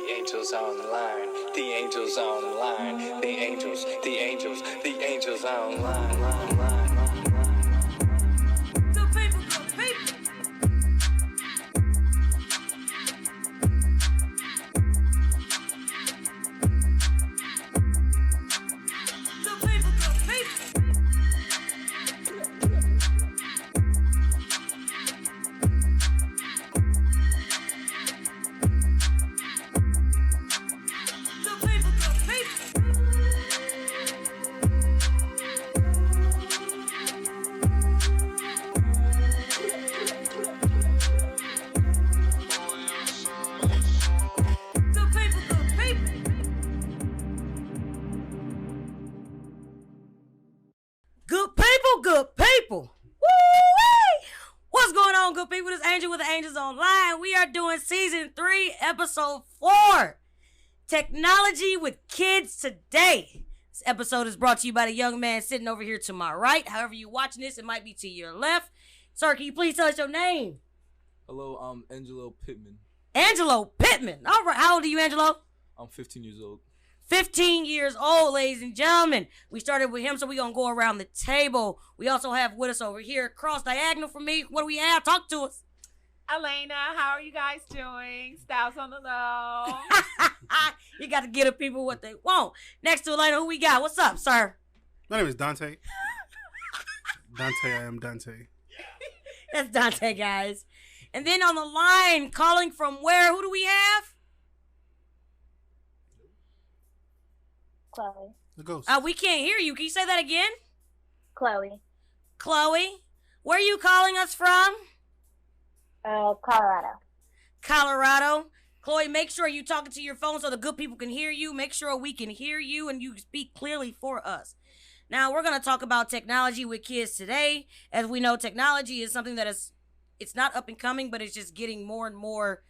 angels on the line. The angels on the line. The angels on the line. Good people, good people. Good people, good people. Good people, good people. Good people, good people. Good people, good people. Woo-wee! What's going on, good people? This is Angel with the Angels Online. We are doing season 3, episode 4. Technology with kids today. This episode is brought to you by the young man sitting over here to my right. However you watching this, it might be to your left. Sir, can you please tell us your name? Hello, I'm Angelo Pittman. Angelo Pittman. All right. How old are you, Angelo? I'm 15 years old. 15 years old, ladies and gentlemen. We started with him, so we're going to go around the table. We also have with us over here, cross diagonal from me. What do we have? Talk to us. Elena, how are you guys doing? Styles on the low. You got to give the people what they want. Next to Elena, who we got? What's up, sir? My name is Dante. I am Dante. That's Dante, guys. And then on the line, calling from where? Who do we have? Chloe. The ghost. We can't hear you. Can you say that again? Chloe. Chloe, where are you calling us from? Colorado. Colorado. Chloe, make sure you're talking to your phone so the good people can hear you. Make sure we can hear you and you speak clearly for us. Now, we're going to talk about technology with kids today. As we know, technology is something that it's not up and coming, but it's just getting more and more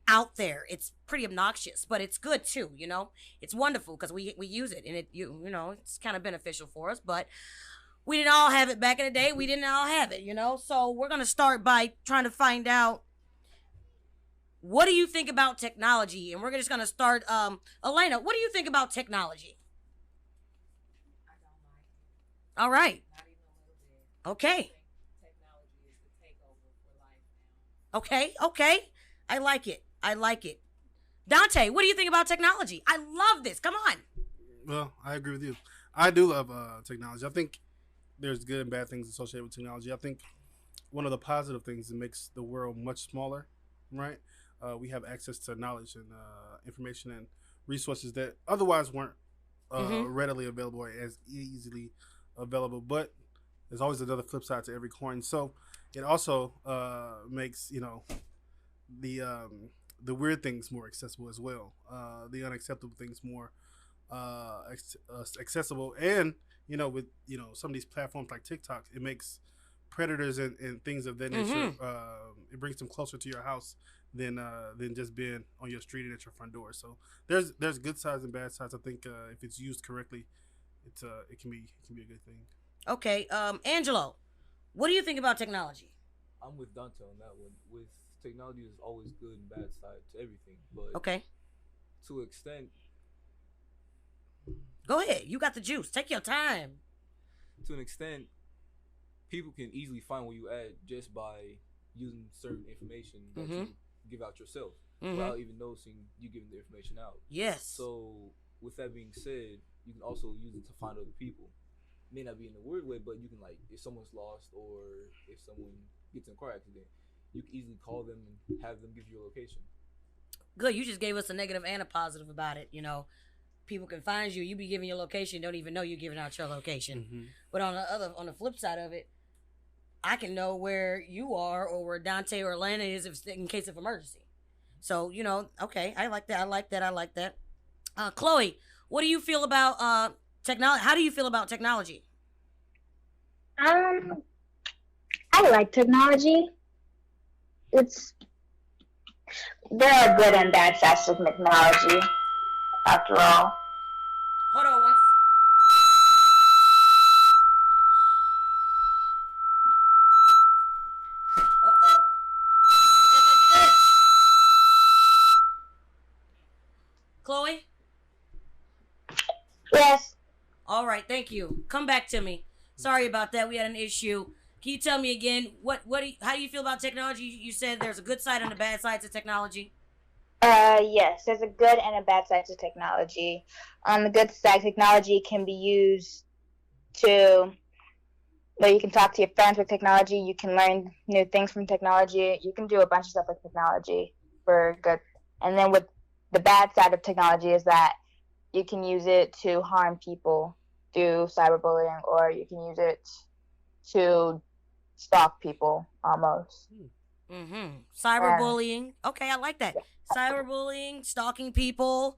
out there. It's pretty obnoxious, but it's good too, you know? It's wonderful because we use it and it's kind of beneficial for us, but we didn't all have it back in the day. We didn't all have it, you know? So we're going to start by trying to find out, what do you think about technology? And we're just going to start, Elena, what do you think about technology? I don't like it. All right. Not even a little bit. Okay. I think technology is the takeover for life now. Okay. I like it. Dante, what do you think about technology? I love this. Come on. Well, I agree with you. I do love technology. I think there's good and bad things associated with technology. I think one of the positive things, it makes the world much smaller, right? We have access to knowledge and information and resources that otherwise weren't readily available or as easily available. But there's always another flip side to every coin. So it also makes, the weird things more accessible as well. The unacceptable things more accessible. And, with, some of these platforms like TikTok, it makes predators and things of that nature, it brings them closer to your house than just being on your street and at your front door. So there's good sides and bad sides. I think if it's used correctly, it can be a good thing. Okay. Angelo, what do you think about technology? I'm with Dante on that one. With technology, there's always good and bad side to everything, but Okay. to an extent, Go ahead. You got the juice. Take your time. people can easily find where you at just by using certain information that you give out yourself without even noticing you giving the information out. Yes. So with that being said, you can also use it to find other people. May not be in a weird way, but you can, like, if someone's lost or if someone gets in a car accident, you can easily call them and have them give you a location. Good. You just gave us a negative and a positive about it. People can find you. You be giving your location, don't even know you're giving out your location. But on the flip side of it, I can know where you are or where Dante or Atlanta is in case of emergency. So, okay, I like that. Chloe, what do you feel about technology? How do you feel about technology? I like technology. There are good and bad sides to technology, after all. Hold on once. All right, thank you. Come back to me. Sorry about that. We had an issue. Can you tell me again how do you feel about technology? You said there's a good side and a bad side to technology. Yes, there's a good and a bad side to technology. On the good side, technology can be used to, you can talk to your friends with technology. You can learn new things from technology. You can do a bunch of stuff with technology for good. And then with the bad side of technology is that you can use it to harm people through cyberbullying, or you can use it to stalk people almost. Mm-hmm. Cyberbullying. Okay, I like that. Cyberbullying, stalking people.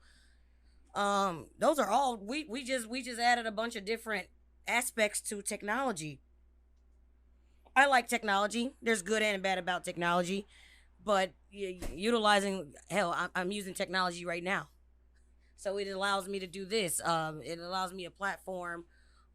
Those are all we just added a bunch of different aspects to technology. I like technology. There's good and bad about technology, but utilizing hell, I'm using technology right now, so it allows me to do this. It allows me a platform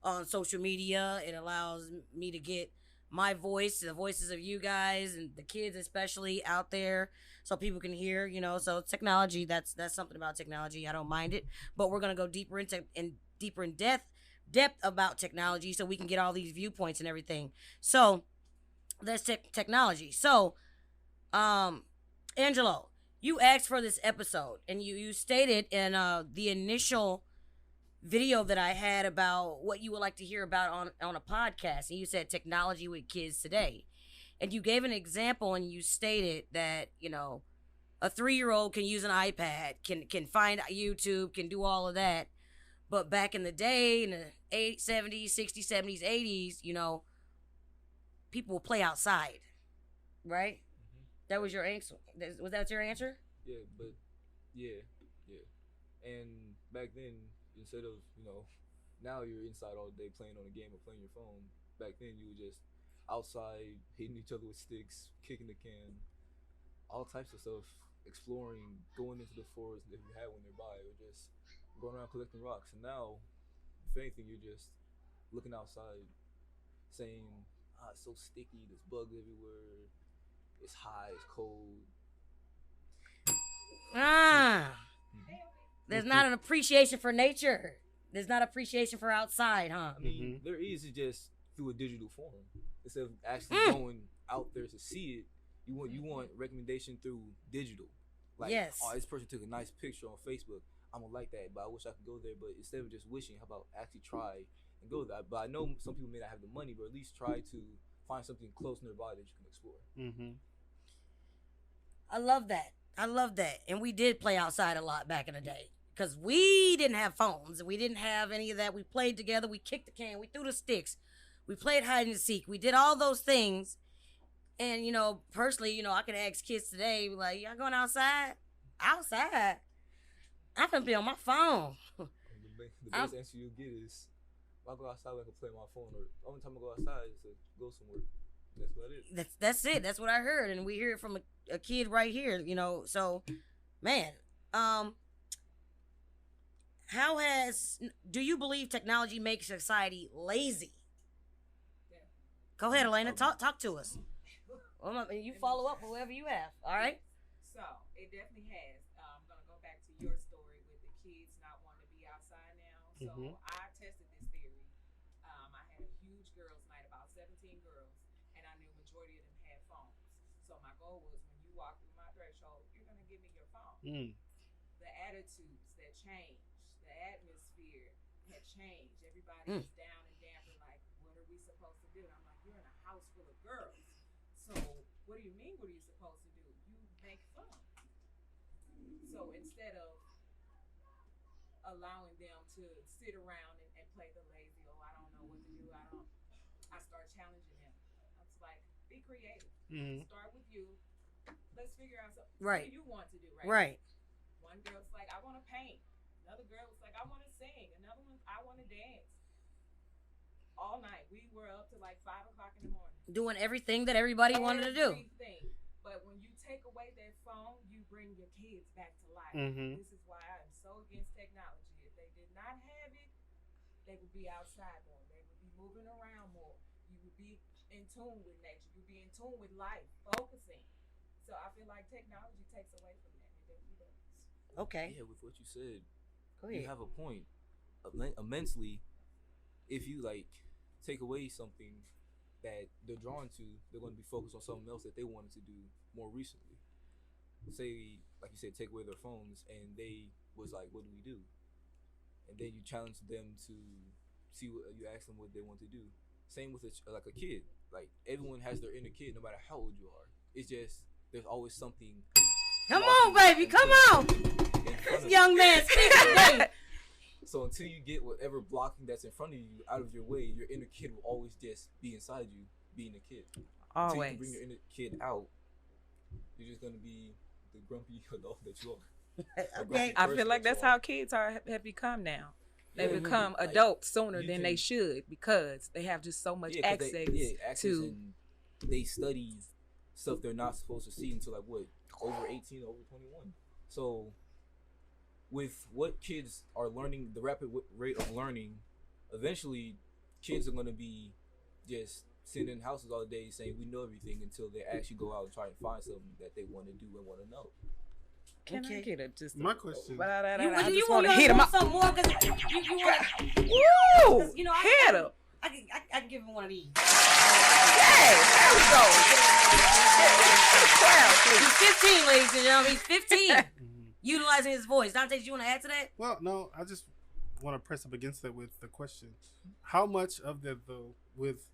on social media. It allows me to get my voice, the voices of you guys and the kids especially out there, so people can hear. So technology. That's something about technology. I don't mind it, but we're gonna go deeper in depth about technology, so we can get all these viewpoints and everything. So that's technology. So, Angelo, you asked for this episode, and you stated in the initial video that I had about what you would like to hear about on a podcast, and you said technology with kids today, and you gave an example, and you stated that a 3-year-old can use an iPad, can find YouTube, can do all of that, but back in the day, in the 80s, 70s, 60s, 70s, 80s, people will play outside, right? That was your answer. Was that your answer? Yeah, but yeah, yeah. And back then, instead of now you're inside all day playing on a game or playing your phone. Back then you were just outside hitting each other with sticks, kicking the can, all types of stuff, exploring, going into the forest if you had one nearby, or just going around collecting rocks. And now, if anything, you're just looking outside, saying, it's so sticky, there's bugs everywhere, it's hot, it's cold. There's not an appreciation for nature. There's not appreciation for outside, huh? I mean, there is just through a digital form. Instead of actually going out there to see it, you want recommendation through digital. Like, yes. This person took a nice picture on Facebook. I'm gonna like that, but I wish I could go there. But instead of just wishing, how about actually try and go there? But I know some people may not have the money, but at least try to find something close nearby that you can explore. I love that. And we did play outside a lot back in the day, because we didn't have phones. We didn't have any of that. We played together. We kicked the can. We threw the sticks. We played hide and seek. We did all those things. And, personally, I could ask kids today, like, y'all going outside? Outside? I'm going to be on my phone. The best answer you'll get is, if I go outside, I can play my phone. Or the only time I go outside is to go somewhere. That's about it. That's it. That's what I heard. And we hear it from a kid right here, So, man, do you believe technology makes society lazy? Yeah. Go ahead, Elena. Talk to us. Well, you follow up with whoever you have. All right. So it definitely has. I'm gonna go back to your story with the kids not wanting to be outside now. So I tested this theory. I had a huge girls' night, about 17 girls, and I knew majority of them had phones. So my goal was, when you walk through my threshold, you're gonna give me your phone. The attitudes that changed, the atmosphere had changed. Everybody was down and damper, like, what are we supposed to do? And I'm like, you're in a house full of girls. So what do you mean, what are you supposed to do? You make fun. So instead of allowing them to sit around and play the lazy, I don't know what to do, I start challenging them. I was like, be creative. Start with you. Let's figure out something. Right. What do you want to do Right. One girl's like, I want to paint. Another girl was like, I want to sing. Another one, I want to dance. All night. We were up to like 5 o'clock in the morning. Doing everything that everybody wanted to do. Everything. But when you take away that phone, you bring your kids back to life. This is why I'm so against technology. If they did not have it, they would be outside more. They would be moving around more. You would be in tune with nature. You'd be in tune with life, focusing. So I feel like technology takes away from that. It definitely does. Okay. Yeah, with what you said, Go ahead. you have a point. Immensely, if you like take away something that they're drawn to, they're going to be focused on something else that they wanted to do more recently. Say, like you said, take away their phones, and they was like, "What do we do?" And then you challenge them to see what you ask them what they want to do. Same with like a kid. Like everyone has their inner kid, no matter how old you are. It's just there's always something. Come on, baby, come on. This young man speaks today. So until you get whatever blocking that's in front of you out of your way, your inner kid will always just be inside you, being a kid. Always. Until you can bring your inner kid out, you're just gonna be the grumpy adult that you are. Okay. I feel like that's how kids have become now. They become adults sooner than they should because they have just so much access to. And they study stuff they're not supposed to see until like what, over 18, over 21. So with what kids are learning, the rapid rate of learning, eventually kids are going to be just sitting in houses all day saying we know everything until they actually go out and try and find something that they want to do and want to know. Can I get it? Just my question. I You just want want to to hit him up. some more because you want. Woo! You know, Hit him. I can give him one of these. Yay! There we go. He's 15, ladies and gentlemen. He's 15. Utilizing his voice. Dante, do you want to add to that? Well, no, I just want to press up against that with the question: how much of that, though, with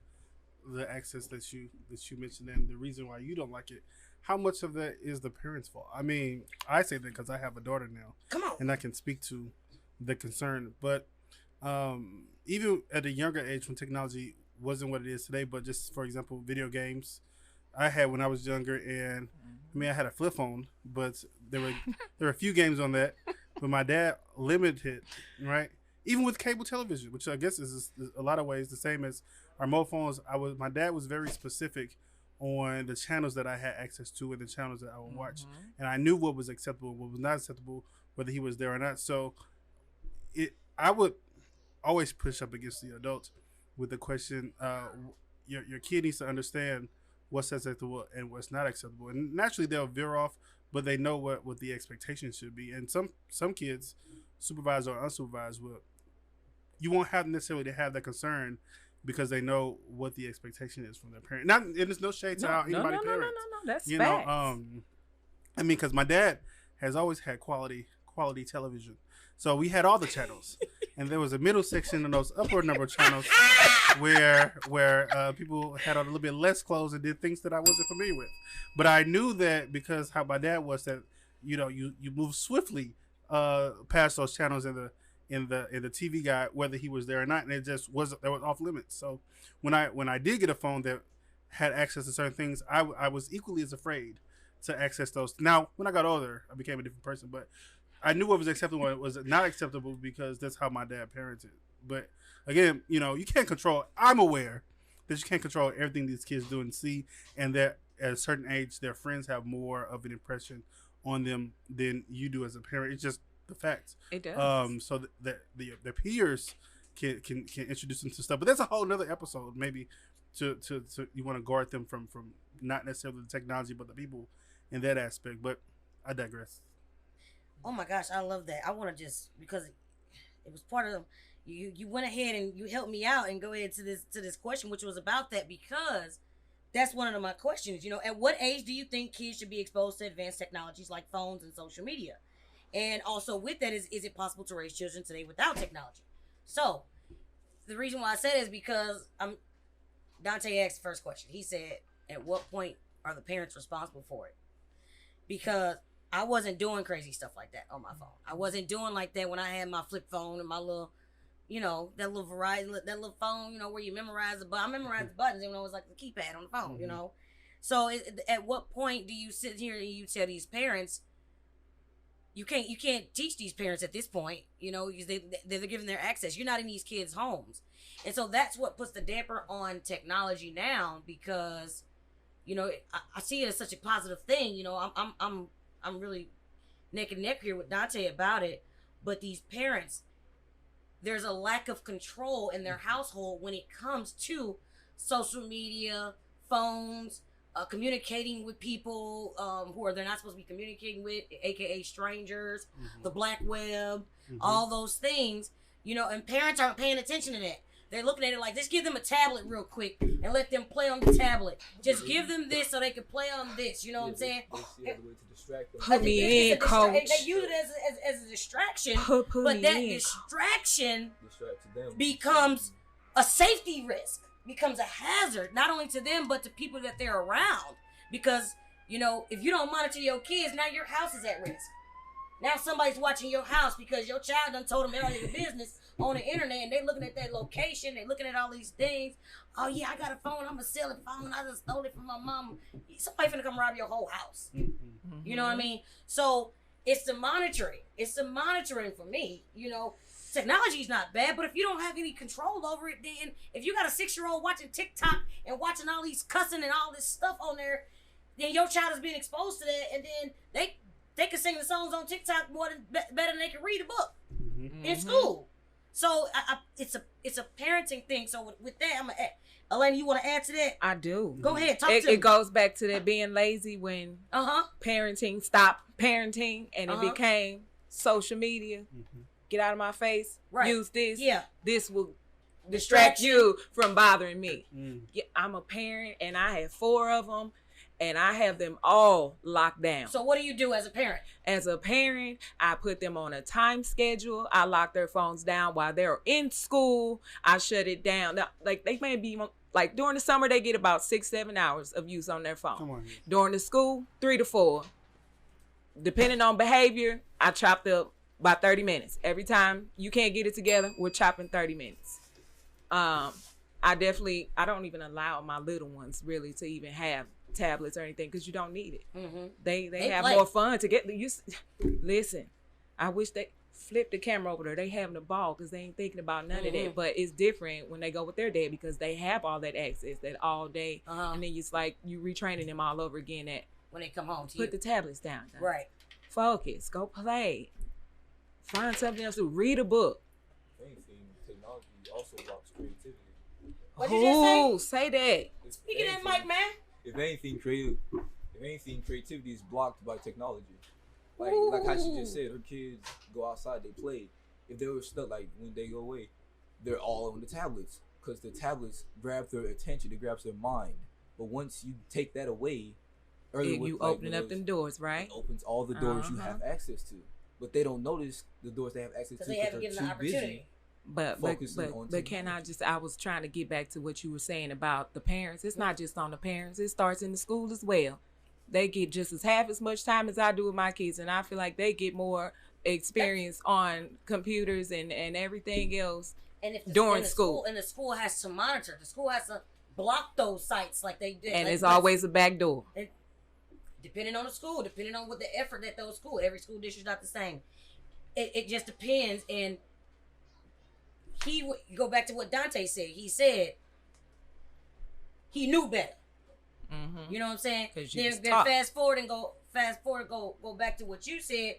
the access that you mentioned and the reason why you don't like it, how much of that is the parents' fault? I mean, I say that because I have a daughter now. Come on. And I can speak to the concern. But even at a younger age when technology wasn't what it is today, but just, for example, video games, I had when I was younger, and I mean, I had a flip phone, but there were a few games on that, but my dad limited, right? Even with cable television, which I guess is a lot of ways the same as our mobile phones. My dad was very specific on the channels that I had access to and the channels that I would watch, and I knew what was acceptable, what was not acceptable, whether he was there or not. So, I would always push up against the adults with the question: your kid needs to understand what's acceptable and what's not acceptable, and naturally they'll veer off, but they know what the expectations should be. And some kids, supervised or unsupervised, you won't have necessarily to have that concern because they know what the expectation is from their parent. Not, and there's no shade to how anybody parents. No. That's you facts. know. I mean, because my dad has always had quality television, so we had all the channels, and there was a middle section and those upward number channels where people had on a little bit less clothes and did things that I wasn't familiar with. But I knew that because how my dad was, that you move swiftly past those channels in the TV guide, whether he was there or not, and it just was off limits. So when I did get a phone that had access to certain things, I was equally as afraid to access those. Now when I got older, I became a different person, but I knew what was acceptable and what was not acceptable because that's how my dad parented. But again, you can't control. I'm aware that you can't control everything these kids do and see, and that at a certain age, their friends have more of an impression on them than you do as a parent. It's just the facts. It does. So that their peers can introduce them to stuff, but that's a whole nother episode. Maybe to you want to guard them from not necessarily the technology, but the people in that aspect. But I digress. Oh my gosh, I love that. I want to just, because it was part of you went ahead and you helped me out and go ahead to this question, which was about that, because that's one of my questions. At what age do you think kids should be exposed to advanced technologies like phones and social media? And also with that, is it possible to raise children today without technology? So the reason why I said it is because Dante asked the first question. He said, at what point are the parents responsible for it? Because I wasn't doing crazy stuff like that on my phone. I wasn't doing like that when I had my flip phone and my little, that little Verizon, that little phone, where you memorize the buttons. I memorized the buttons, even though it was like the keypad on the phone, So at what point do you sit here and you tell these parents, you can't teach these parents at this point, because they're giving their access. You're not in these kids' homes. And so that's what puts the damper on technology now, because, I see it as such a positive thing. I'm really neck and neck here with Dante about it, but these parents, there's a lack of control in their household when it comes to social media, phones, communicating with people who they're not supposed to be communicating with, aka strangers, the black web, all those things, and parents aren't paying attention to that. they're looking at it like, just give them a tablet real quick and let them play on the tablet. Just give them this so they can play on this. You know what I'm saying? They see it as a way to distract them. Put me in, coach. They use it as a distraction, Put but me that in. distraction Distract them. becomes a safety risk, becomes a hazard, not only to them, but to people that they're around. Because, you know, if you don't monitor your kids, now your house is at risk. Now somebody's watching your house because your child done told them all your business on the internet, and they looking at that location, they looking at all these things. Oh yeah, I got a phone, I'm a selling phone, I just stole it from my mom. Somebody finna come rob your whole house. Mm-hmm. You know what I mean? So it's the monitoring. It's the monitoring for me. You know, technology is not bad, but if you don't have any control over it, then if you got a 6-year-old watching TikTok and watching all these cussing and all this stuff on there, then your child is being exposed to that, and then they can sing the songs on TikTok better than they can read a book in school. So it's a parenting thing. So with that, I'm gonna add. Elena, you want to add to that? I do. Go ahead, talk to me. It goes back to that being lazy when parenting stopped parenting and it became social media. Get out of my face. Right. Use this. Yeah. This will distract you from bothering me. Yeah, I'm a parent and I have 4 of them. And I have them all locked down. So what do you do as a parent? As a parent, I put them on a time schedule. I lock their phones down while they're in school. I shut it down. Now, like they may be like during the summer, they get about 6-7 hours of use on their phone. Come on. During the school, 3 to 4. Depending on behavior, I chopped up by 30 minutes. Every time you can't get it together, we're chopping 30 minutes. I don't even allow my little ones really to even have tablets or anything because you don't need it. They have play. more fun to get you. Listen, I wish they flip the camera over there. They having a ball because they ain't thinking about none of that. But it's different when they go with their dad because they have all that access that all day, and then it's like you retraining them all over again. That when they come home to put the tablets down, right? Focus, go play, find something else to read a book. Anything, technology also blocks creativity. What did you just say that. Speak of that mic, man. If anything, creativity is blocked by technology. Like how she just said, her kids go outside, they play. If they were stuck, like when they go away, they're all on the tablets because the tablets grab their attention, it grabs their mind. But once you take that away, you opening up them doors, right? It opens all the doors you have access to. But they don't notice the doors they have access to because they're too busy. But can I was trying to get back to what you were saying about the parents. It's not just on the parents. It starts in the school as well. They get just half as much time as I do with my kids, and I feel like they get more experience on computers and everything else during school. And the school has to monitor. The school has to block those sites like they did. And it's always a back door. Depending on the school, depending on what the effort that those schools, every school district's not the same. It just depends. And go back to what Dante said. He said he knew better. You know what I'm saying? Then fast forward, go back to what you said.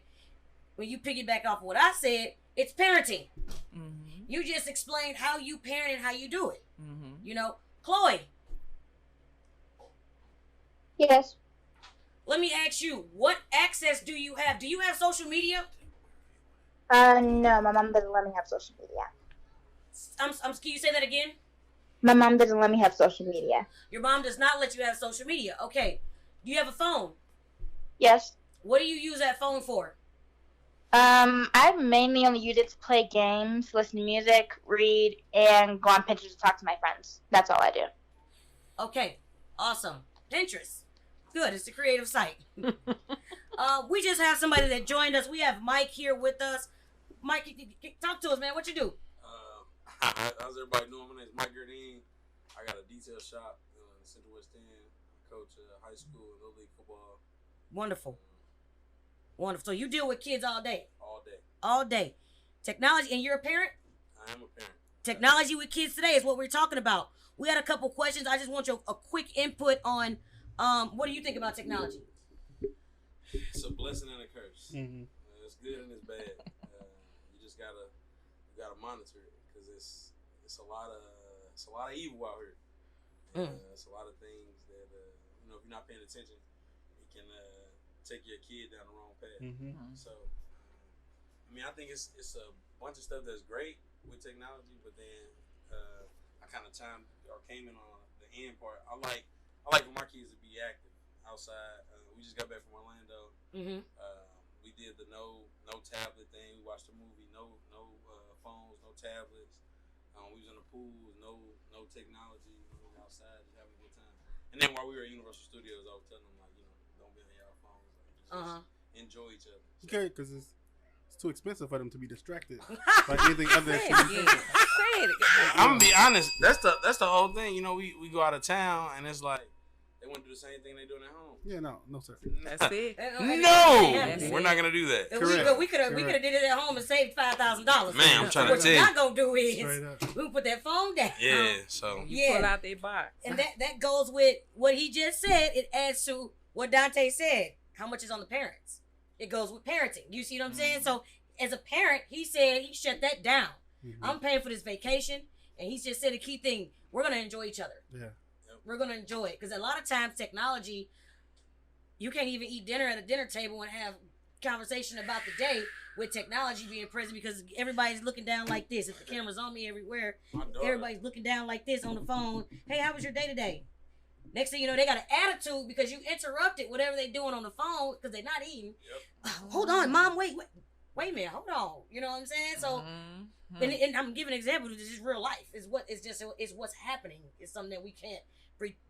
When you piggyback off of what I said, it's parenting. You just explained how you parent and how you do it. You know, Chloe. Yes. Let me ask you, what access do you have? Do you have social media? No, my mom doesn't let me have social media. Can you say that again? My mom doesn't let me have social media. Your mom does not let you have social media. Okay. Do you have a phone? Yes. What do you use that phone for? I mainly only use it to play games, listen to music, read, and go on Pinterest to talk to my friends. That's all I do. Okay. Awesome. Pinterest. Good. It's a creative site. We just have somebody that joined us. We have Mike here with us. Mike, talk to us, man. What you do? How's everybody doing? My name is Mike Gerdine. I got a detail shop in Central West End. I coach high school and little league football. Wonderful. Wonderful. So you deal with kids all day? All day. All day. Technology, and you're a parent? I am a parent. Technology with kids today is what we're talking about. We had a couple questions. I just want a quick input on what do you think about technology? It's a blessing and a curse. It's good and it's bad. You just gotta monitor it because it's a lot of evil out here. It's a lot of things that if you're not paying attention, it can take your kid down the wrong path. So, I mean, I think it's a bunch of stuff that's great with technology, but then I kind of timed or came in on the end part. I like for my kids to be active outside. We just got back from Orlando. Mm-hmm. We did the no tablet thing. We watched a movie. No phones, no tablets. We was in the pool. No technology. Outside, just having a good time. And then while we were at Universal Studios, I was telling them like, don't be on your phones. Like, just enjoy each other. So. Okay, because it's too expensive for them to be distracted by anything other than I'm gonna be honest. That's the whole thing. We go out of town and it's like they want to do the same thing they doing at home. Yeah, no, sir. That's it. No, we're not gonna do that. We could have did it at home and saved $5,000. Man, I'm trying to what tell you're you. not gonna do is we gonna put that phone down. Yeah, so You pull out their box. And that goes with what he just said. It adds to what Dante said. How much is on the parents? It goes with parenting. You see what I'm saying? So as a parent, he said he shut that down. I'm paying for this vacation, and he just said a key thing: we're gonna enjoy each other. Yeah. We're gonna enjoy it because a lot of times technology, you can't even eat dinner at a dinner table and have conversation about the day with technology being present because everybody's looking down like this. If the camera's on me everywhere, everybody's looking down like this on the phone. Hey, how was your day today? Next thing you know, they got an attitude because you interrupted whatever they're doing on the phone because they're not eating. Hold on, Mom, wait a minute, hold on. You know what I'm saying? So, and I'm giving an example. This is real life. It's what's happening. It's something that we can't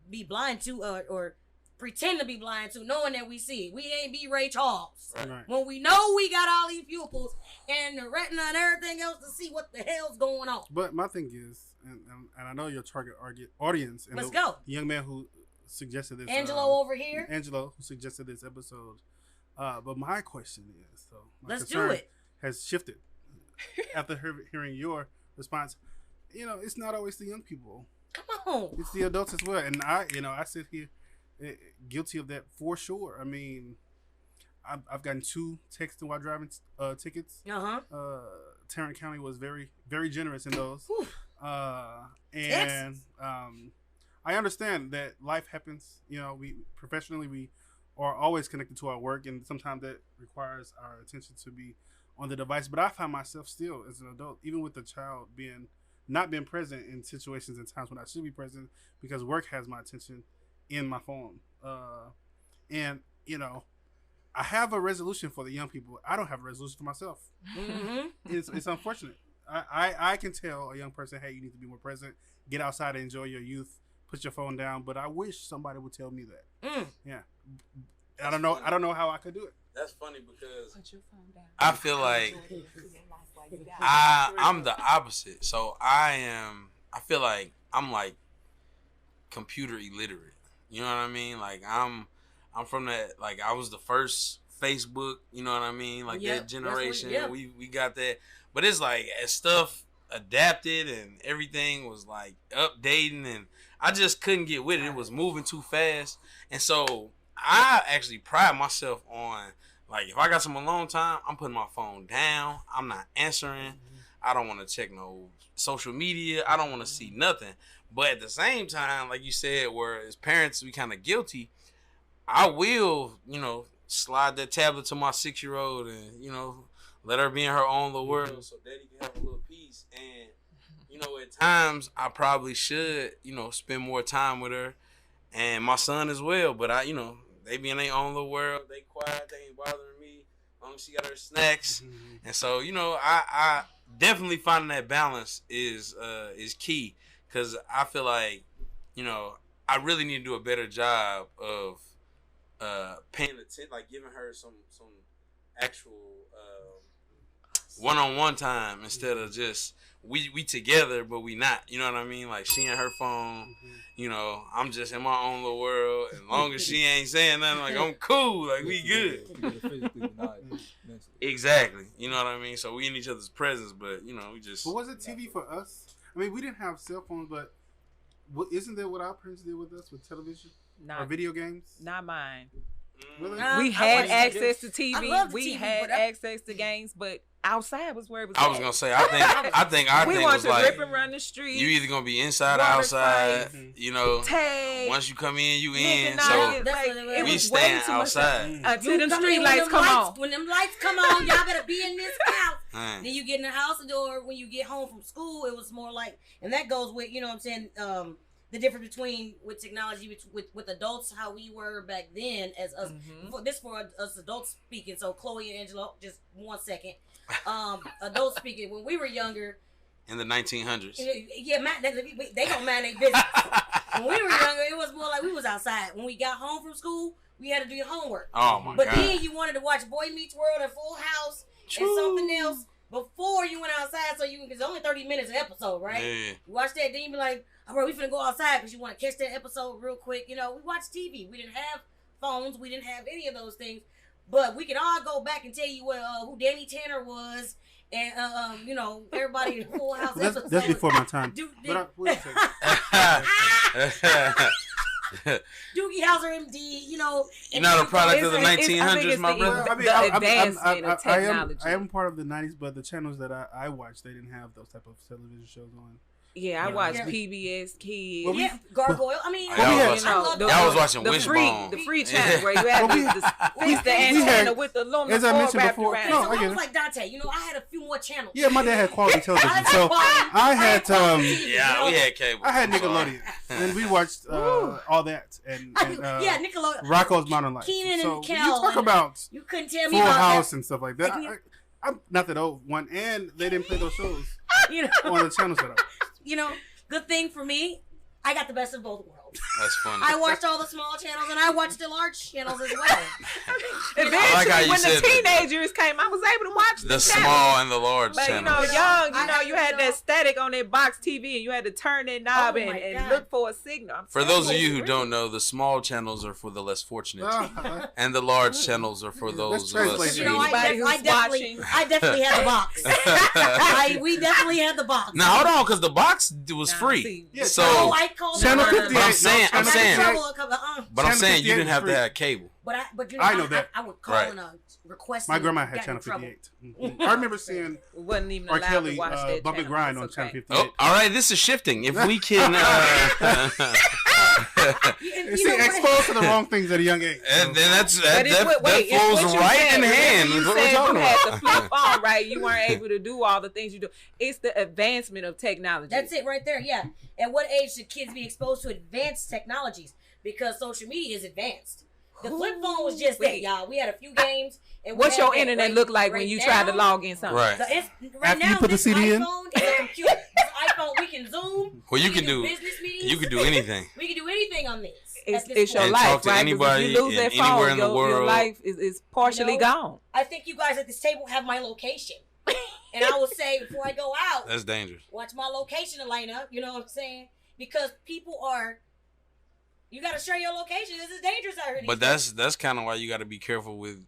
be blind to or pretend to be blind to, knowing that we see it. We ain't be Ray Charles. Right. When we know we got all these pupils and the retina and everything else to see what the hell's going on. But my thing is, and I know your target audience. And Let's go. The young man who suggested this. Angelo over here. Angelo, who suggested this episode. But my question is, Let's do it. Has shifted after hearing your response. It's not always the young people. Come on. It's the adults as well. And I sit here guilty of that for sure. I mean, I've gotten 2 texting while driving tickets. Tarrant County was very, very generous in those. And I understand that life happens. We professionally we are always connected to our work, and sometimes that requires our attention to be on the device. But I find myself still as an adult, even with the child not being present in situations and times when I should be present, because work has my attention in my phone. And I have a resolution for the young people. I don't have a resolution for myself. It's unfortunate. I can tell a young person, hey, you need to be more present. Get outside and enjoy your youth. Put your phone down. But I wish somebody would tell me that. Yeah. I don't know how I could do it. That's funny because I feel like I'm the opposite. So I feel like I'm like computer illiterate. You know what I mean? Like I'm from that, like I was the first Facebook, you know what I mean? Like that generation. We got that. But it's like as stuff adapted and everything was like updating, and I just couldn't get with it. It was moving too fast. And so I actually pride myself on, like, if I got some alone time, I'm putting my phone down. I'm not answering. I don't want to check no social media. I don't want to see nothing. But at the same time, like you said, where as parents we kind of guilty, I will, slide that tablet to my 6-year-old and, let her be in her own little world so daddy can have a little peace. And, at times I probably should, spend more time with her and my son as well. But they be in their own little world. They quiet. They ain't bothering me. As long as she got her snacks. And so, I definitely finding that balance is key. Because I feel like, I really need to do a better job of paying attention, like giving her some actual one-on-one time instead of just we together but we not. You know what I mean? Like she in her phone, I'm just in my own little world. As long as she ain't saying nothing, like I'm cool, like we good. Exactly. You know what I mean? So we in each other's presence, but we just. But was it TV for us? I mean, we didn't have cell phones, but isn't that what our parents did with us with television or video games? Not mine. Really? We had access to I TV. love the We TV, had but I- access to games, but outside was where it was. I was gonna say, I think our we thing want was to like rip and run the street. you either gonna be inside or water outside. fights, tag. Once you come in, you Nick in. and So I, That's like, what it it was. we was way stand too much outside. until them Come street in when lights them come lights- on. When them lights come on, y'all better be in this house. Then you get in the house, or when you get home from school, it was more like, and that goes with, you know what I'm saying, the difference between with technology with adults, how we were back then as us. This for us adults speaking. So Chloe and Angelo, just 1 second. Adults speaking. When we were younger, in the 1900s. Yeah, they don't mind their business. When we were younger, it was more like we was outside. When we got home from school, we had to do your homework. Oh my but God. Then you wanted to watch Boy Meets World and Full House and something else before you went outside, so you can. It's only 30 minutes an episode, right? Yeah. You watch that, then you be like, all right, we finna go outside because you want to catch that episode real quick. You know, we watched TV. We didn't have phones. We didn't have any of those things. But we can all go back and tell you who Danny Tanner was, and you know, everybody in Full House. That's before my time. Doogie Howser, MD, you know. You're not a product of the 1900s, my brother. I am part of the 90s, but the channels that I watched, they didn't have those type of television shows on. Yeah, I watched PBS Kids. Well, Gargoyle. I mean, y'all was watching Wishbone. The free channel where you had the antenna with the aluminum as I mentioned wrapped before, around. So I was like Dante. You know, I had a few more channels. Yeah, my dad had quality television, so I had we had cable. I had Nickelodeon, and we watched all that and Nickelodeon, Rocko's Modern Life. Keenan so and Kel. You talk about you couldn't tell me Full about House that. and stuff like that. I'm not that old one, and they didn't play those shows you know, on the channels that I watched. You know, good thing for me, I got the best of both worlds. That's funny. I watched all the small channels and I watched the large channels as well. Eventually, when the teenagers came, I was able to watch the small and the large but channels. You had that static on that box TV, and you had to turn that knob and look for a signal. For those of you who don't know, the small channels are for the less fortunate, and the large channels are for those of us. You know, I definitely had the box. We definitely had the box. Now hold on, because the box was free. So I called Channel 58. I'm saying, but I'm saying you didn't have to free. have cable. But you I know that. I would call and request. My grandma had Channel 58. I remember seeing wasn't even R. allowed Kelly to watch that Bump and Grind on Channel 58. Oh, all right, this is shifting. If we can, see, exposed to the wrong things at a young age. And then that falls right in hand. You said you had the flip phone, right? You weren't able to do all the things you do. It's the advancement of technology. That's it right there. Yeah. At what age should kids be exposed to advanced technologies? Because social media is advanced. The flip phone was just that, y'all. We had a few games. And what's your internet look like when you try to log in something? Right. Right now, you put the CD in? iPhone is a computer. This iPhone, we can Zoom. Well, you can do business meetings. You can do anything. We can do anything on this. It's your And life, talk to right? anybody If you lose that anywhere phone, in the your world. life is partially gone. I think you guys at this table have my location. And I will say before I go out, That's dangerous. watch my location to line up. You know what I'm saying? Because people are, you got to share your location. This is dangerous out here. But that's kind of why you got to be careful with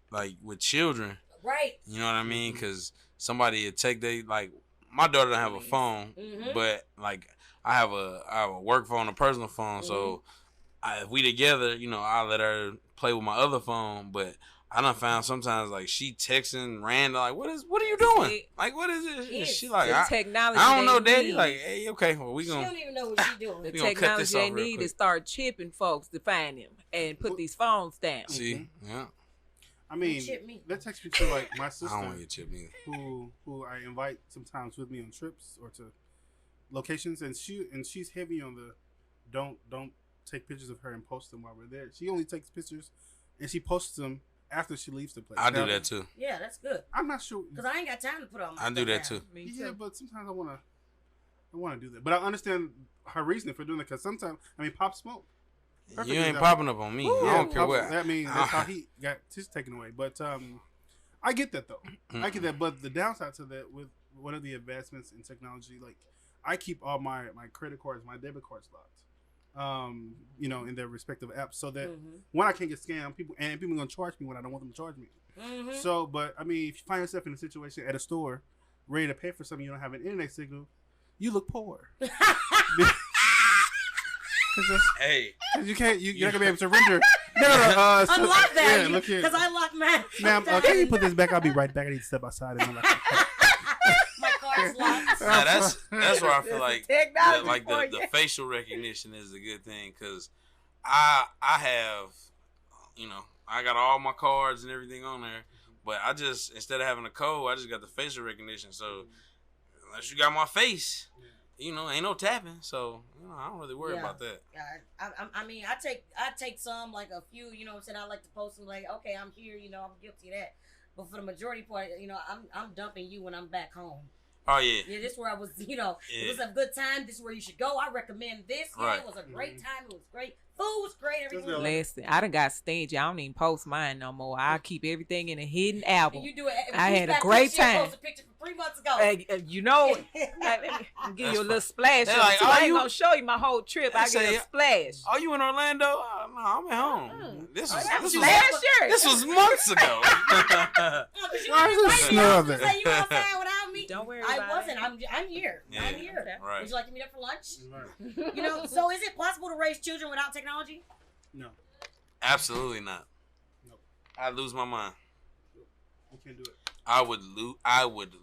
children. Right. You know what I mean? Because somebody would take my daughter don't have a phone, but like I have a work phone, a personal phone. So if we together, you know, I let her play with my other phone. But I done found sometimes like she texting random, like what are you doing? Like what is it? And she like technology. I don't know, Daddy. Like hey, okay, well we gonna. She don't even know what she's doing. The we gonna cut this technology off they real need quick. is start chipping folks to find them and put these phones down. See, yeah. I mean, that takes me to like my sister, I don't want to get chipped either. who I invite sometimes with me on trips or to locations, and she's heavy on the don't take pictures of her and post them while we're there. She only takes pictures and she posts them after she leaves the place. I do that too. Yeah, that's good. I'm not sure Because I ain't got time to put on my I do that too. Yeah, but sometimes I want to do that. But I understand her reasoning for doing it because sometimes, I mean, Pop Smoke. You ain't popping up on me. I don't care what. I mean, that's how he got his taken away. But I get that though. I get that. But the downside to that, with one of the advancements in technology, like I keep all my credit cards, my debit cards locked. You know, in their respective apps, so that when I can't get scammed, people gonna charge me when I don't want them to charge me. So, but I mean, if you find yourself in a situation at a store, ready to pay for something you don't have an internet signal, you look poor. Hey, you can't. You're not gonna be able to render. No. Unlock that. Yeah, look here. Because I lock mine. Ma'am, can you put this back? I'll be right back. I need to step outside and unlock it. My car's locked. yeah, that's where I feel like technology the facial recognition is a good thing because I have, you know, I got all my cards and everything on there, But I just, instead of having a code, I just got the facial recognition. So unless you got my face, you know, ain't no tapping. So, you know, I don't really worry about that. I mean, I take some, like a few, you know what I'm saying? I like to post them like, okay, I'm here, you know, I'm guilty of that. But for the majority part, you know, I'm dumping you when I'm back home. Oh, yeah. Yeah, this is where I was, you know, it was a good time. This is where you should go. I recommend this. Yeah, Right. It was a great time. It was great. Food was great. Everything was Listen, I done got stingy. I don't even post mine no more. I keep everything in a hidden album. And you do it. I had a great time. Post a picture from 3 months ago. You know, let me give you a little splash. They're like, I "Are ain't you-" gonna show you my whole trip. I say, get a splash. Are you in Orlando? No, I'm at home. This was Splash shirt. this was months ago. Why is it snub Say there? you outside without me. Don't worry I about wasn't. it. I'm here. Yeah. I'm here. Right. Would you like to meet up for lunch? You know. So is it possible to raise children without technology? No, Absolutely not. Nope. I'd lose my mind. you can't do it. I would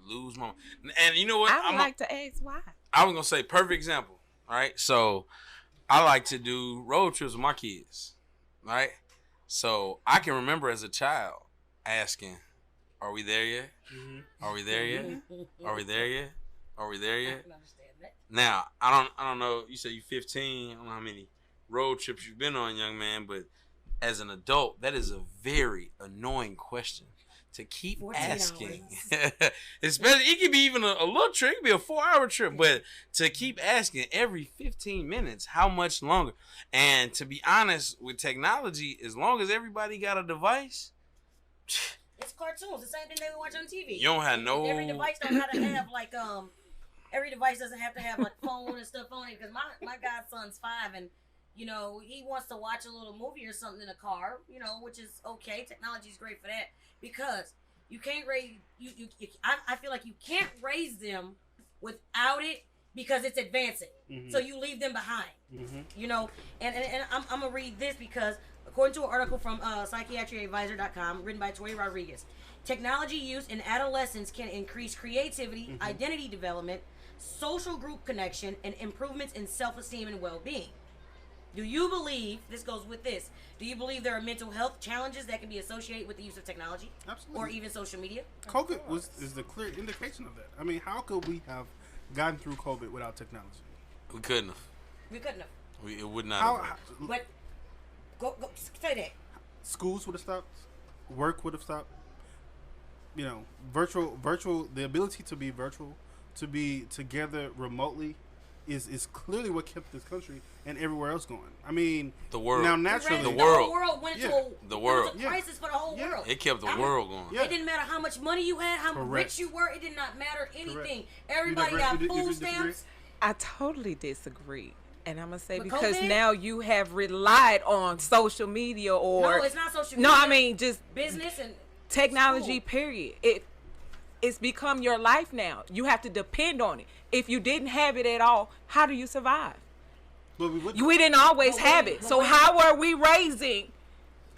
lose my mind. And you know what? I would like to ask why. I was gonna say perfect example. Right. So I like to do road trips with my kids. Right. So I can remember as a child asking, "Are we there yet? Are we there yet? Are we there yet? Are we there I yet?" can understand that. Now I don't know. You say you 15. I don't know how many road trips you've been on, young man, but as an adult, that is a very annoying question to keep 14 asking. Especially, it could be even a little trip, it could be a 4-hour trip, but to keep asking every 15 minutes, how much longer? And to be honest, with technology, as long as everybody got a device, It's cartoons. The same thing they watch on TV. you don't have no. Every device don't have to have like Every device doesn't have to have like phone and stuff on it. Because my godson's 5 and you know he wants to watch a little movie or something in the car. You know, which is okay. Technology is great for that because you can't raise I feel like you can't raise them without it because it's advancing. So you leave them behind. You know, and I'm gonna read this because according to an article from psychiatryadvisor.com written by Tori Rodriguez, technology use in adolescence can increase creativity, identity development, social group connection, and improvements in self-esteem and well-being. Do you believe, this goes with this, do you believe there are mental health challenges that can be associated with the use of technology? Absolutely. Or even social media? COVID is the clear indication of that. I mean, how could we have gotten through COVID without technology? We couldn't have. We couldn't have. It would not How, have. But go say that. schools would have stopped, work would have stopped. You know, virtual, the ability to be virtual, to be together remotely, is clearly what kept this country and everywhere else going. I mean, The world. now naturally, The The world. whole world went Yeah. into The it world. was a crisis for the whole Yeah. world. It kept the world going. Yeah. It didn't matter how much money you had, how Correct. rich you were. It did not matter anything. Correct. Everybody You got disagree? food You disagree? stamps. I totally disagree. And I'm going to say With because COVID? now you have relied on social media or... No, it's not social No, media. I mean just business and technology, school. period. It's become your life now. You have to depend on it. If you didn't have it at all, how do you survive? but we would. We didn't always But have wait, it. but So wait. how are we raising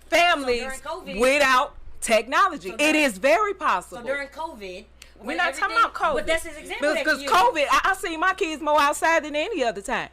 families during COVID- without technology? So It during- is very possible. So during COVID, We're when not talking about everything- COVID. But that's his example. Because COVID, I see my kids more outside than any other time.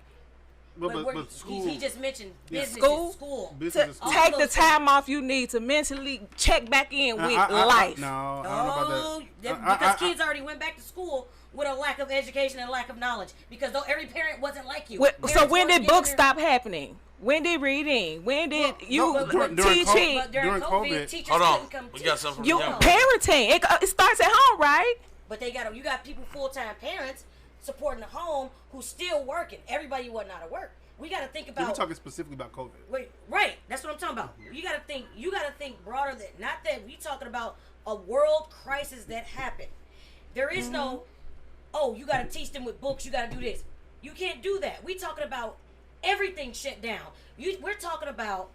but school, he just mentioned Yeah. business, school. business To is school. All take the those things. time off you need to mentally check back in with life. No, I don't know about Oh, that. because kids already went back to school with a lack of education and lack of knowledge because though every parent wasn't like you. So Parents when weren't did giving books their- stop happening? When did reading? When did you but during teaching? But during During COVID, COVID- teachers Hold on. couldn't come We teach. got something from You the young. parenting. It starts at home, right? But you got people full-time parents supporting the home who's still working. Everybody wasn't out of work. We got to think We're about. talking specifically about COVID. Wait, right. That's what I'm talking about. You got to think broader than not that we talking about a world crisis that happened. There is no, oh, you got to teach them with books. You got to do this. You can't do that. We talking about everything shut down. We're talking about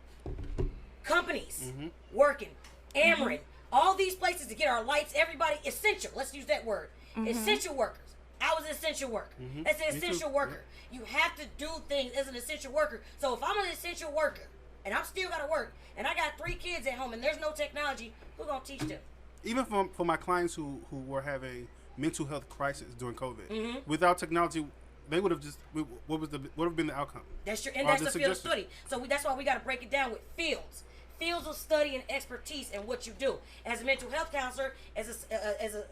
companies working, Ameren, all these places to get our lights. Everybody essential. Let's use that word. Essential workers. I was an essential worker. That's an Me too. essential worker. You have to do things as an essential worker. So if I'm an essential worker and I'm still got to work and I got 3 kids at home and there's no technology, who's going to teach them? Even for my clients who were having mental health crisis during COVID, without technology, they would have just what would have been the outcome? That's your, and Or that's the the field of suggestion. study. So that's why we got to break it down with fields. fields of study and expertise in what you do. As a mental health counselor, as a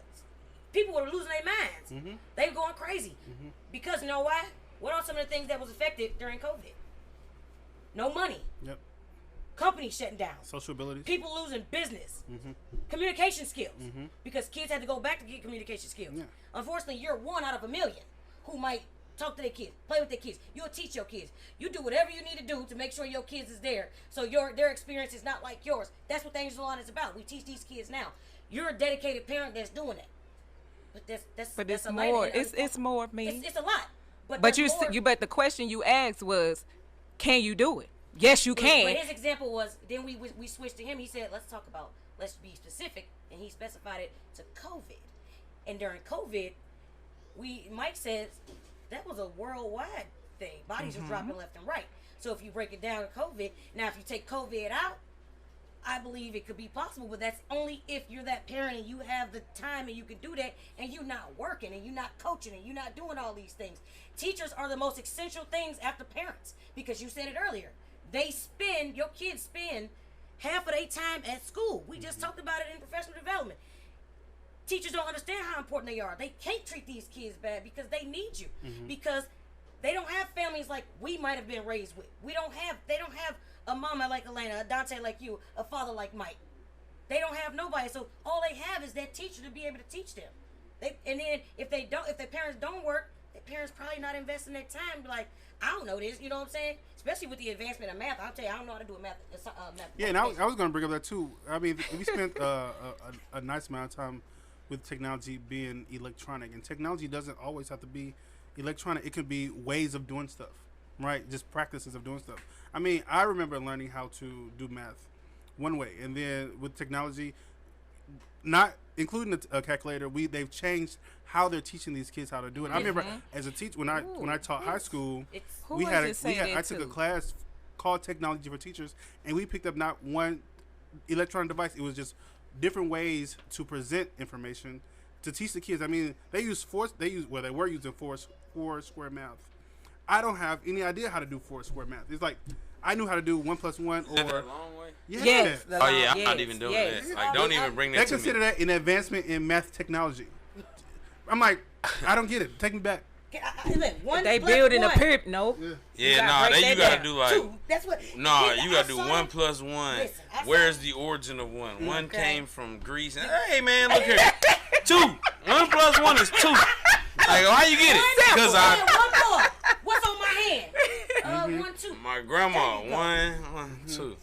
people were losing their minds. Mm-hmm. They were going crazy. Mm-hmm. Because you know why? What are some of the things that was affected during COVID? No money. Yep. Companies shutting down. Social abilities. People losing business. Mm-hmm. Communication skills. Mm-hmm. Because kids had to go back to get communication skills. Yeah. Unfortunately, you're one out of a million who might talk to their kids, play with their kids. You'll teach your kids. You do whatever you need to do to make sure your kids is there, so their experience is not like yours. That's what the Angel Line is about. We teach these kids now. You're a dedicated parent that's doing that. But that's it's a more. lady. It's more of me. It's a lot. But there's you more. but the question you asked was, can you do it? Yes, you can. But his example was, then we switched to him. He said, let's be specific, and he specified it to COVID. And during COVID, Mike says that was a worldwide thing. Bodies are dropping left and right. So if you break it down to COVID, now if you take COVID out, I believe it could be possible, but that's only if you're that parent and you have the time and you can do that, and you're not working and you're not coaching and you're not doing all these things. Teachers are the most essential things after parents, because you said it earlier. Your kids spend half of their time at school. We just talked about it in professional development. Teachers don't understand how important they are. They can't treat these kids bad because they need you. Because they don't have families like we might have been raised with. They don't have a mama like Elena, a Dante like you, a father like Mike. They don't have nobody. So all they have is that teacher to be able to teach them. And then if their parents don't work, their parents probably not investing their time. Like, I don't know this, you know what I'm saying? Especially with the advancement of math. I'll tell you, I don't know how to do a math. Yeah, and I was going to bring up that too. I mean, we spent a nice amount of time with technology being electronic, and technology doesn't always have to be electronic. It can be ways of doing stuff, right? Just practices of doing stuff. I mean, I remember learning how to do math one way, and then with technology, not including a calculator, they've changed how they're teaching these kids how to do it. I remember as a teacher when I taught high school, I took a class called Technology for Teachers, and we picked up not one electronic device. It was just different ways to present information to teach the kids. I mean, they were using four square math. I don't have any idea how to do four square math. It's like I knew how to do 1 + 1 Is that or a long way? yeah. Yes, I'm not even doing that. Like, don't even bring They that to me. consider that an advancement in math technology. I'm like, I don't get it. Take me back. They building a pyramid. Nope. Yeah, you gotta do like. Two. That's what. You gotta do 1 + 1. Listen, Where's the origin of one? One came from Greece. And, hey man, look here. 2. 1 + 1 is 2. Like, how you get it? Because one more. What's on my hand? 1, 2. My grandma. 1, 2.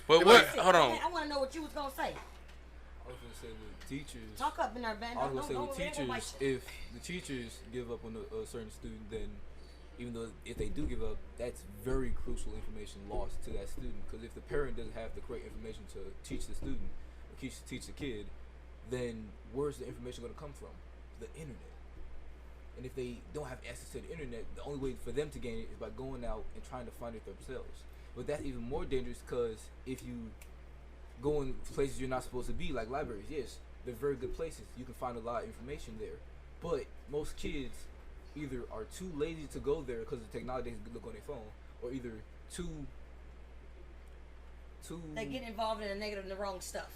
But Listen, hold on. I want to know what you was gonna say. I was gonna say with teachers. Talk up in our band. I was gonna say with teachers, if the teachers give up on a certain student, then even though if they do give up, that's very crucial information lost to that student. Because if the parent doesn't have the correct information to teach the student or teach the kid, then where's the information going to come from? The internet. And if they don't have access to the internet, the only way for them to gain it is by going out and trying to find it themselves. But that's even more dangerous because if you go in places you're not supposed to be, like libraries, yes, they're very good places. You can find a lot of information there. But most kids either are too lazy to go there because of the technology they can look on their phone, or either too they get involved in the negative and the wrong stuff.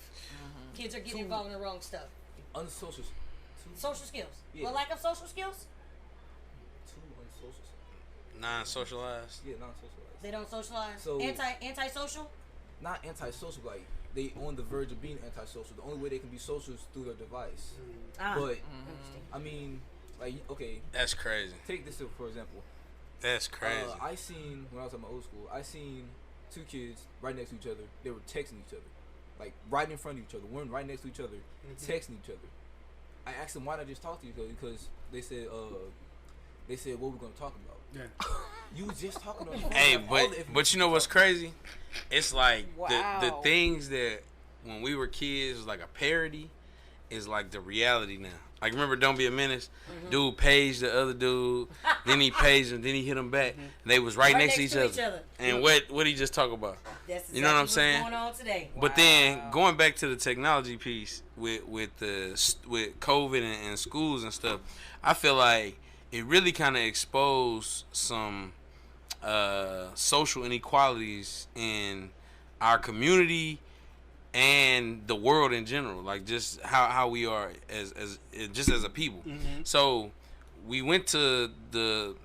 Kids are getting involved in the wrong stuff. unsocial. Social skills. Yeah. Well, lack of social skills? Too unsocial. Non-socialized. Yeah, non-socialized. They don't socialize? So- Antisocial? Not antisocial, like they on the verge of being antisocial. The only way they can be social is through their device. But I mean, like, okay, That's crazy. take this for example. That's crazy. I seen when I was at my old school, I seen two kids right next to each other. They were texting each other, like right in front of each other, one right next to each other, texting each other. I asked them why not just talk to each other because they said what we're gonna talk about. Yeah. You was just talking on the phone. Hey, Have all the but information. you know what's crazy? It's like the Wow. things that when we were kids was like a parody is like the reality now. Like, remember Don't Be a Menace? Dude paged the other dude, then he paged him, then he hit him back. And they was right next to each other. And what he just talk about? That's You know what I'm what's saying? going on today. But then going back to the technology piece with COVID and schools and stuff, I feel like it really kind of exposed some social inequalities in our community and the world in general, like just how we are as just as a people. So we went to the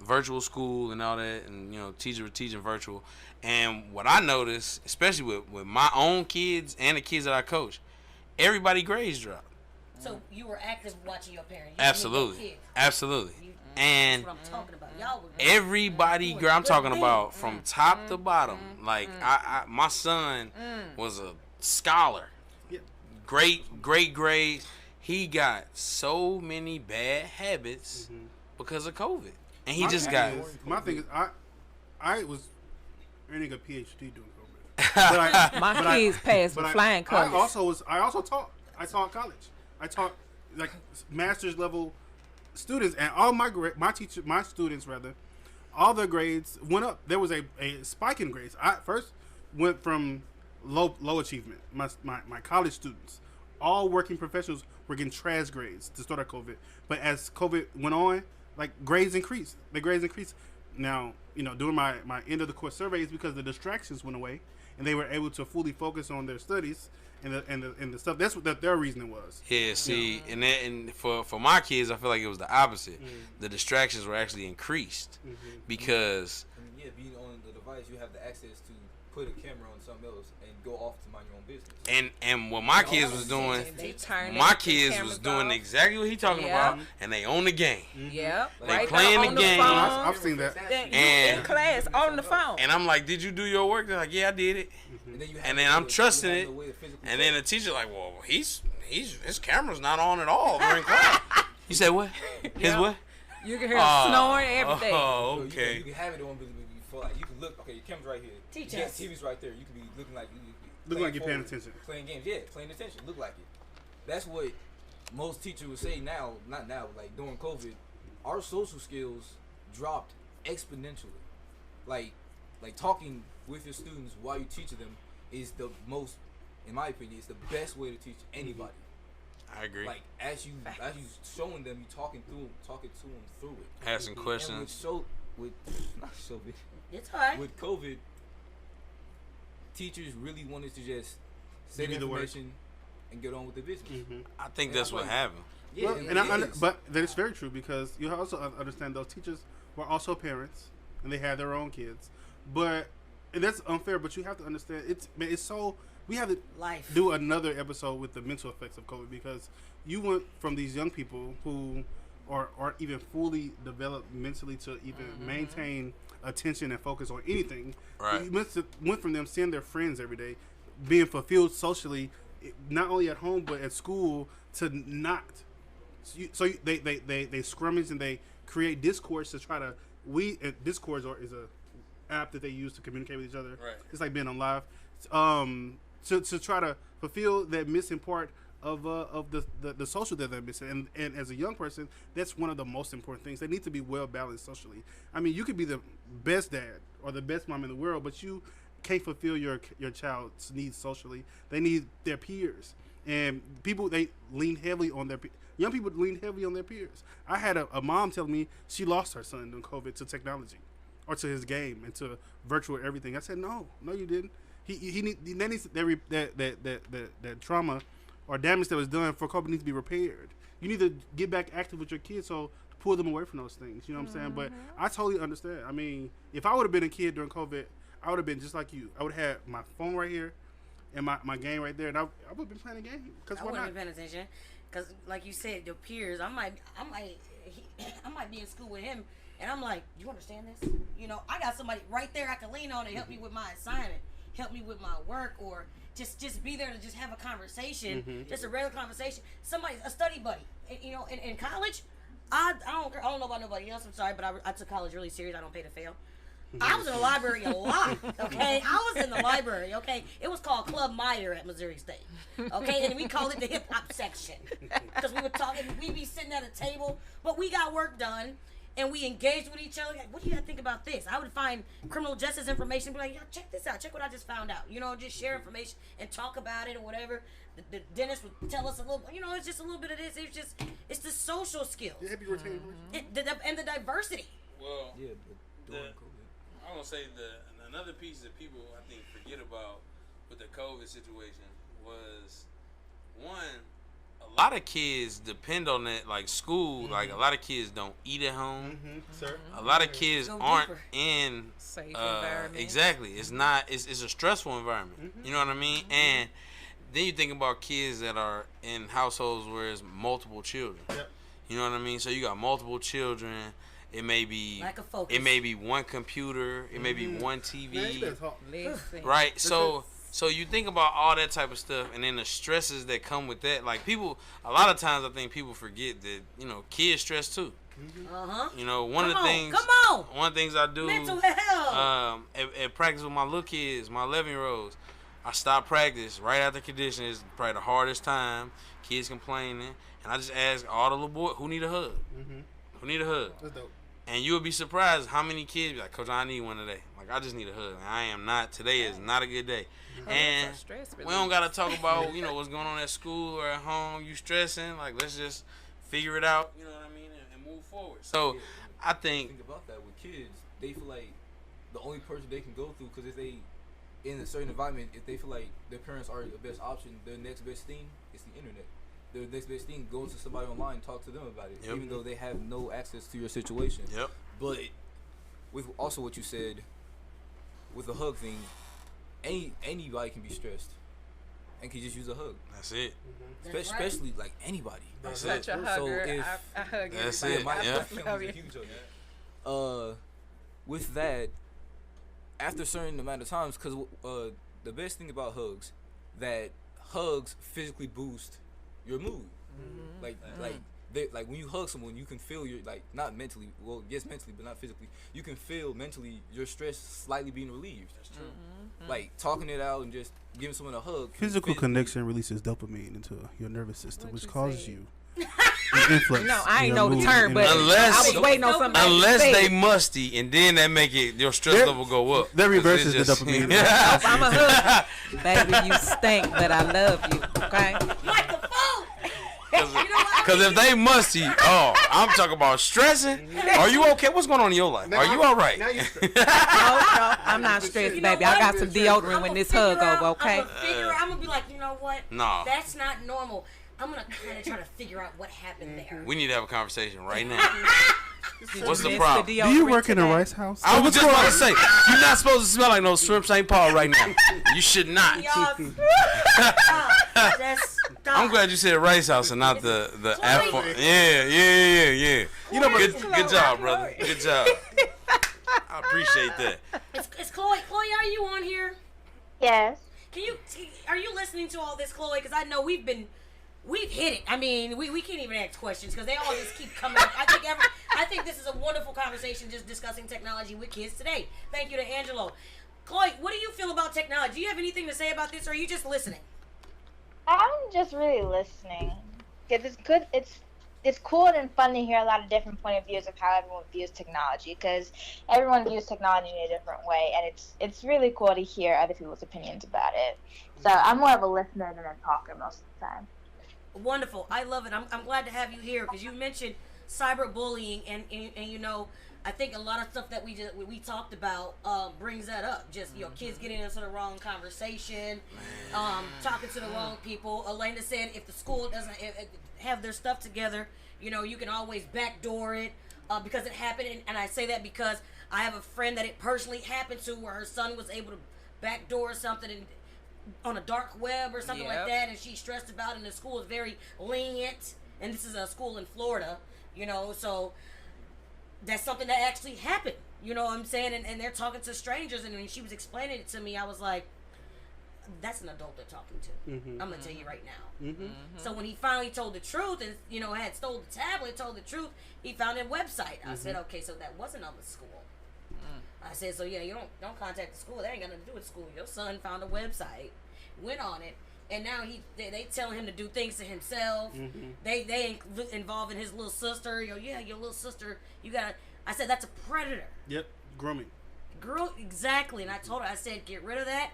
virtual school and all that, and teacher was teaching virtual. And what I noticed, especially with my own kids and the kids that I coach, everybody grades drop. So you were active watching your parents. Absolutely. And that's what I'm talking about. Y'all were everybody, girl, I'm talking about from top to bottom. Like my son was a scholar, great grades. He got so many bad habits because of COVID, and he just got. My thing is, I was earning a PhD doing COVID. My kids passed with flying colors. I also taught. I taught college. I taught like master's level students, and all my students all their grades went up. There was a spike in grades. I first went from low achievement. My college students, all working professionals, were getting trash grades to start out COVID. But as COVID went on, like grades increased. The grades increased. Now, doing my end of the course surveys, because the distractions went away and they were able to fully focus on their studies and the stuff. That's what their reasoning was. Yeah, see, and for my kids, I feel like it was the opposite. The distractions were actually increased because. Being on the device, you have the access to put a camera on something else and go off to mind your own business. And what my kids was doing, doing exactly what he talking about, and they own the game. Yeah, they playing the game. I've seen that. And in class on the phone. And I'm like, did you do your work? They're like, yeah, I did it. And then I'm trusting it. And then the teacher like, well, his camera's not on at all during class. You say what? His what? You can hear him snoring and everything. Oh, okay. You can have it on before, like you can look. Okay, your camera's right here. Teach us. us. TV's right there. You can be looking like you're paying attention. Playing games, playing attention. Look like it. That's what most teachers would say now. Not now, but like during COVID, our social skills dropped exponentially. Like talking with your students while you teach them is the most, in my opinion, is the best way to teach anybody. I agree. Like as you showing them, you talking to them through it. Asking questions. And it's hard. With COVID, teachers really wanted to just say the information and get on with the business. I think that's what happened. Yeah, but that is very true, because you also understand those teachers were also parents and they had their own kids. But and that's unfair. But you have to understand it's so. We have to do another episode with the mental effects of COVID, because you went from these young people who aren't even fully developed mentally to even maintain attention and focus on anything. Right. You went from them seeing their friends every day, being fulfilled socially, not only at home but at school, to not. So they scrummage and they create discourse to try to. Discord is a app that they use to communicate with each other. Right. It's like being on live. To try to fulfill that missing part of the social that they're missing, and as a young person, that's one of the most important things. They need to be well balanced socially. I mean, you could be the best dad or the best mom in the world, but you can't fulfill your child's needs socially. They need their peers, and young people lean heavily on their peers. I had a mom tell me she lost her son during COVID to technology, or to his game and to virtual everything. I said, no, you didn't. That trauma or damage that was done for COVID needs to be repaired. You need to get back active with your kids, so to pull them away from those things. You know what I'm saying? But I totally understand. I mean, if I would have been a kid during COVID, I would have been just like you. I would have had my phone right here and my game right there, and I would have been playing a game. I wouldn't have been paying attention, because like you said, your peers. I might be in school with him, and I'm like, you understand this? I got somebody right there I can lean on to help me with my assignment, help me with my work, or just be there to just have a conversation, just a regular conversation. A study buddy. In college, I don't know about nobody else. I'm sorry, but I took college really serious. I don't pay to fail. I was in the library a lot. Okay, I was in the library. Okay, it was called Club Meyer at Missouri State. Okay, and we called it the hip hop section, because we were talking. We'd be sitting at a table, but we got work done. And we engaged with each other. Like, what do you think about this? I would find criminal justice information, be like, yo, check this out. Check what I just found out. Just share information and talk about it or whatever. The dentist would tell us a little. It's just a little bit of this. It's the social skills. Yeah, and the diversity. Well, during COVID. I don't gonna say another piece that people I think forget about with the COVID situation was one. A lot of kids depend on that, like school. Like a lot of kids don't eat at home. Sir. A lot of kids Go aren't deeper. in Safe environment. exactly. It's not. It's a stressful environment. You know what I mean? And then you think about kids that are in households where there's multiple children. Yep. You know what I mean? So you got multiple children. It may be Lack of focus. It may be one computer. It may be one Man, TV. you better talk. Listen. Right. So you think about all that type of stuff, and then the stresses that come with that. Like people, a lot of times I think people forget that kids stress too. You know, one of the things I do Mental health. at practice with my little kids, my 11-year-olds, I stop practice right after conditioning. It's probably the hardest time. Kids complaining, and I just ask all the little boys who need a hug. Who need a hug? That's dope. And you would be surprised how many kids be like, Coach, I need one today. Like, I just need a hug. I am not. Today is not a good day. And we don't gotta talk about what's going on at school or at home. You stressing? Like, let's just figure it out. You know what I mean? And move forward. So, I think about that with kids, they feel like the only person they can go through, because if they in a certain environment, if they feel like their parents are the best option, their next best thing is the internet. Their next best thing, go to somebody online, talk to them about it, even though they have no access to your situation. But with also what you said with the hug thing, anybody can be stressed and can just use a hug. That's it. Especially like anybody. That's Such a hugger. I hug That's everybody. it. My family is huge. With that, after a certain amount of times, because the best thing about hugs, that hugs physically boost your mood. Like when you hug someone, you can feel your, like, not mentally, well, yes, mentally, but not physically. You can feel mentally your stress slightly being relieved. That's true. Like talking it out and just giving someone a hug. Physical connection releases dopamine into your nervous system, which causes saying? you an influx. No, I ain't in know your the mood term, and but Unless- I was waiting on somebody. unless to say they it. musty, and then that make it your stress That- level go up. that 'Cause reverses it's the dopamine. I'm a hug. Baby, you stink, but I love you. Okay. Microphone. Because if they musty, I'm talking about stressing. Are you okay? What's going on in your life? Are you all right? Now you No, I'm not stressed, You know baby. I what? got some deodorant when this hug over, okay? I'm gonna be like, you know what? No. That's not normal. I'm gonna kind of try to figure out what happened there. We need to have a conversation right now. What's the Miss problem? Do you work in a today? rice house? I was just about to say, you're not supposed to smell like no shrimp St. Paul right now. You should not. Y'all, that's I'm glad you said Rice House and not the Afro. Yeah. You know, good job, brother. Good job. I appreciate that. It's Chloe. Chloe, are you on here? Yes. Are you listening to all this, Chloe? Because I know we've hit it. I mean, we can't even ask questions because they all just keep coming up. I think this is a wonderful conversation, just discussing technology with kids today. Thank you to Angelo. Chloe, what do you feel about technology? Do you have anything to say about this, or are you just listening? I'm just really listening. Because it's good. It's cool and fun to hear a lot of different point of views of how everyone views technology. Because everyone views technology in a different way, and it's really cool to hear other people's opinions about it. So I'm more of a listener than a talker most of the time. Wonderful. I love it. I'm glad to have you here because you mentioned cyberbullying, and you know, I think a lot of stuff that we talked about brings that up. Just, you know, kids getting into the wrong conversation, talking to the wrong people. Elena said if the school doesn't have their stuff together, you know, you can always backdoor it because it happened. And I say that because I have a friend that it personally happened to, where her son was able to backdoor something on a dark web or something like that, and she's stressed about it, and the school is very lenient, and this is a school in Florida, you know, so that's something that actually happened, you know what I'm saying, and they're talking to strangers, and when she was explaining it to me, I was like, that's an adult they're talking to. I'm gonna tell you right now. So when he finally told the truth, and, you know, had stole the tablet, told the truth, he found a website. I said, okay, so that wasn't on the school. I said, so yeah, you don't contact the school. That ain't got nothing to do with school. Your son found a website, went on it, and now they telling him to do things to himself. They involving his little sister. Your little sister. You gotta. I said that's a predator. Yep, grooming. Girl, exactly. And I told her, I said, get rid of that.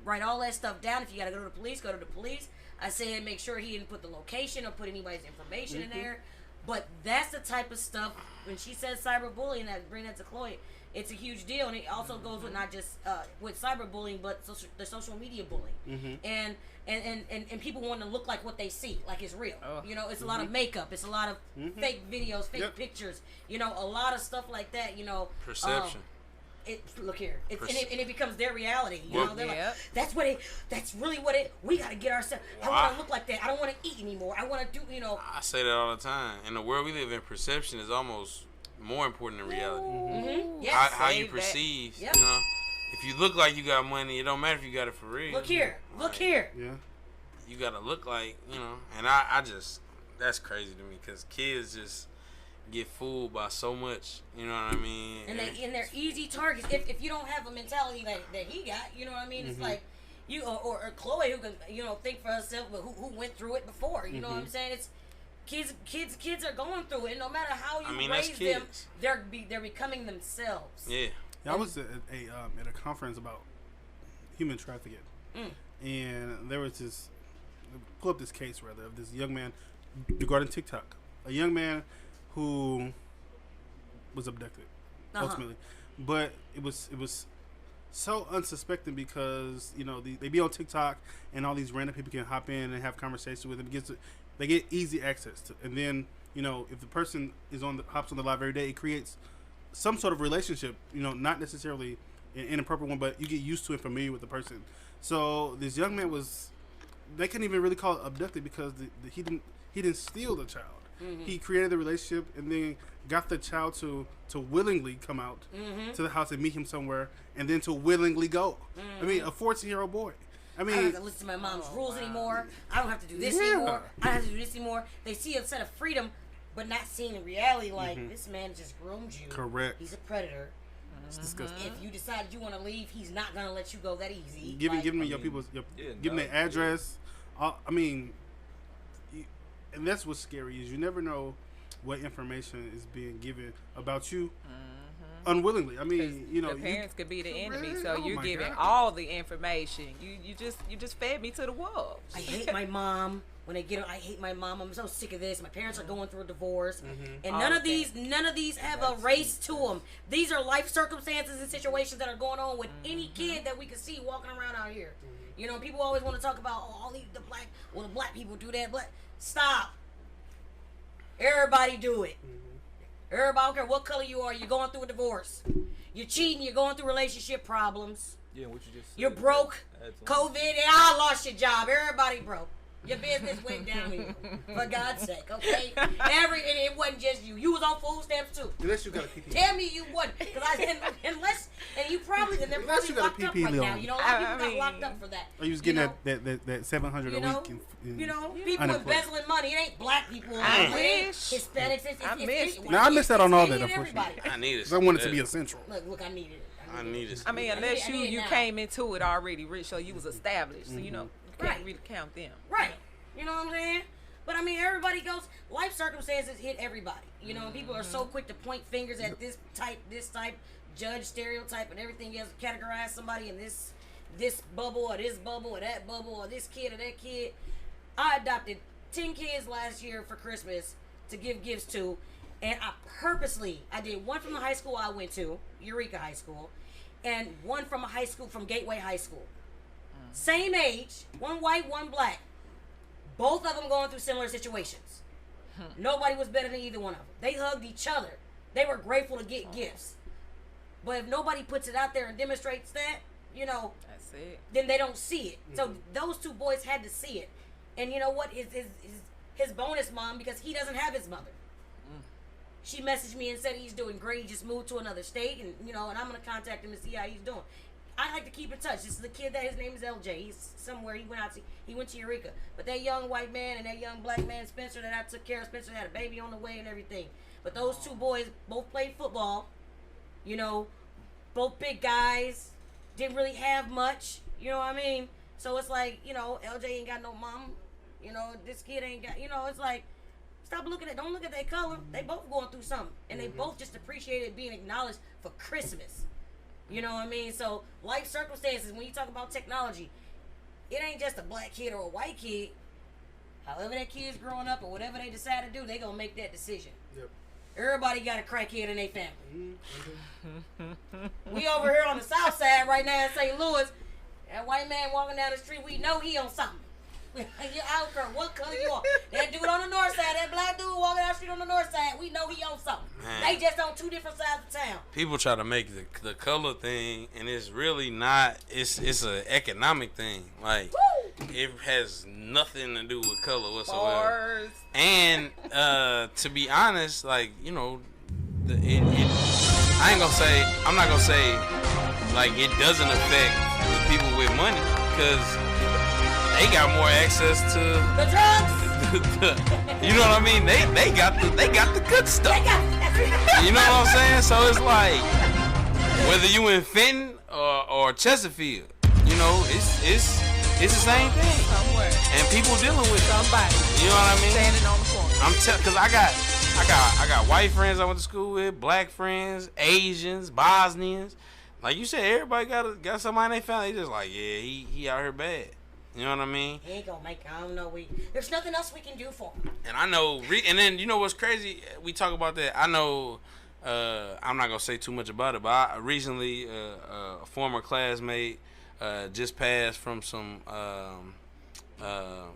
Write all that stuff down. If you gotta go to the police, go to the police. I said, make sure he didn't put the location or put anybody's information in there. But that's the type of stuff, when she says cyberbullying, that bring that to Chloe, it's a huge deal. And it also goes with not just with cyberbullying, but the social media bullying. And people want to look like what they see, like it's real. You know, it's a lot of makeup. It's a lot of fake videos, fake pictures. You know, a lot of stuff like that. You know, Perception. Look here, and it becomes their reality. You know, they're like, that's really what it. We gotta get ourselves. I want to look like that. I don't want to eat anymore. I want to do. You know, I say that all the time. In the world we live in, perception is almost more important than reality. Yes. How you perceive. You know, if you look like you got money, it don't matter if you got it for real. Look here. Look here. Yeah. You gotta look like, you know, and I just, that's crazy to me because kids just get fooled by so much, you know what I mean? And they're easy targets. If you don't have a mentality that he got, you know what I mean? It's like you or Chloe, who can, you know, think for herself, but who went through it before. You know what I'm saying? It's kids are going through it, and no matter how you raise them, they're becoming themselves. Yeah. I was at a conference about human trafficking, and there was this, pull up this case rather, of this young man regarding TikTok, a young man who was abducted ultimately, but it was so unsuspecting because, you know, they be on TikTok and all these random people can hop in and have conversations with them. They get easy access to, and then, you know, if the person hops on the live every day, it creates some sort of relationship. You know, not necessarily an inappropriate one, but you get used to and familiar with the person. So this young man they couldn't even really call it abducted because he didn't steal the child. He created the relationship and then got the child to willingly come out to the house and meet him somewhere, and then to willingly go. I mean, a 14-year-old boy. I mean, I don't have to listen to my mom's rules anymore. I don't have to do this anymore. I don't have to do this anymore. They see a set of freedom, but not seeing in reality, like, this man just groomed you. Correct. He's a predator. It's disgusting. If you decide you want to leave, he's not gonna let you go that easy. Give me your people's, give me their address. I mean, and that's what's scary is you never know what information is being given about you unwillingly. I mean, you know, the parents could be the enemy, Correct. so Oh you're my giving God. all the information. You just fed me to the wolves. I hate my mom. When they get, I hate my mom. I'm so sick of this. My parents are going through a divorce, and none of these have a race to them. These are life circumstances and situations that are going on with any kid that we can see walking around out here. You know, people always want to talk about all the black people do that, but stop. Everybody do it. Everybody, I don't care what color you are. You're going through a divorce. You're cheating. You're going through relationship problems. Yeah, what you just said, You're broke. COVID. I lost your job. Everybody broke. Your business went downhill. For God's sake, okay? And it wasn't just you. You was on food stamps too. unless you got a PPP. Tell me you wasn't, because and you probably, and they're Unless probably you got a locked up PP right now. loan. You know, a lot of people got locked up for that. Or you was getting that 700 you a know, week. People unemployed. embezzling money. It ain't black people. I It ain't wish. Hispanics. It's Now I missed out on all that, it's unfortunately. everybody. I need it. Because I want it to be essential. Look, I need it. I need it. I mean, I unless need it you now. came into it already rich, so you was established. So you know, you can't Right. really count them. Right. You know what I'm saying? But I mean, everybody goes. Life circumstances hit everybody. You know, people are so quick to point fingers at this type, judge stereotype, and everything else. Categorize somebody in this bubble or this bubble or that bubble or this kid or that kid. I adopted 10 kids last year for Christmas to give gifts to, and I did one from the high school I went to, Eureka High School, and one from a high school from Gateway High School. Same age, one white, one black. Both of them going through similar situations. Nobody was better than either one of them. They hugged each other. They were grateful to get gifts. But if nobody puts it out there and demonstrates that, you know, That's it. then they don't see it. So those two boys had to see it. And you know what? His bonus mom, because he doesn't have his mother. She messaged me and said he's doing great. He just moved to another state, and you know, and I'm gonna contact him and see how he's doing. I like to keep in touch. This is the kid that his name is LJ. He's somewhere. He went to Eureka. But that young white man and that young black man, Spencer, that I took care of. Spencer had a baby on the way and everything. But those two boys both played football. You know, both big guys. Didn't really have much. You know what I mean? So it's like, you know, LJ ain't got no mom. You know, this kid ain't got. You know, it's like, don't look at their color. They both going through something, and they both just appreciated being acknowledged for Christmas. You know what I mean? So life circumstances, when you talk about technology, it ain't just a black kid or a white kid. however that kid's growing up or whatever they decide to do, they gonna make that decision. Yep. Everybody got a crackhead in their family. We over here on the south side right now in St. Louis. That white man walking down the street, we know he on something. I don't care what color you are. That dude on the north side, that black dude walking down the street on the north side, we know he on something. Man. They just on two different sides of town. People try to make the color thing, and it's really not. It's an economic thing. Like, it has nothing to do with color whatsoever. Bars. And to be honest, like, you know, I'm not gonna say like it doesn't affect the people with money, because they got more access to The drugs. you know what I mean? They got the good stuff. You know what I'm saying? So it's like, whether you in Fenton or Chesterfield, you know, it's the same thing. Somewhere. And people dealing with it. Somebody. You know what I mean? Standing on the corner. Cause I got white friends I went to school with, black friends, Asians, Bosnians. Like you said, everybody got somebody in their family. They just like, yeah, he out here bad. You know what I mean? He ain't gonna make it. I don't know. There's nothing else we can do for him. And I know, and then you know what's crazy? We talk about that. I know, I'm not gonna say too much about it, but I recently, a former classmate just passed from some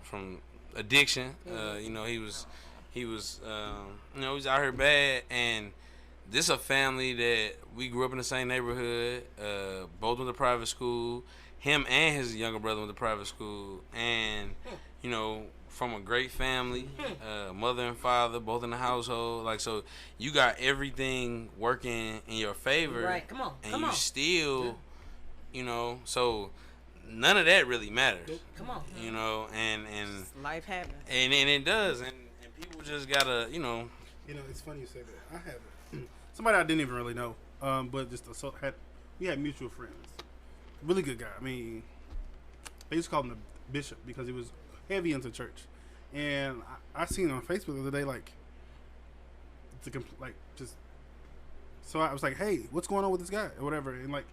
from addiction. You know, he was you know, he's out here bad, and this a family that we grew up in the same neighborhood. Both went to private school. Him and his younger brother went to private school, and you know, from a great family, mother and father both in the household. Like, so you got everything working in your favor, Right, come on, and come you on. still, you know, so none of that really matters. Come on. You know, and Life happens. it does, and people just gotta, you know. You know, it's funny you say that. I have somebody I didn't even really know, but just we had mutual friends. Really good guy. I mean, they used to call him the bishop because he was heavy into church. And I seen on Facebook the other day, like, so I was like, hey, what's going on with this guy or whatever? And like,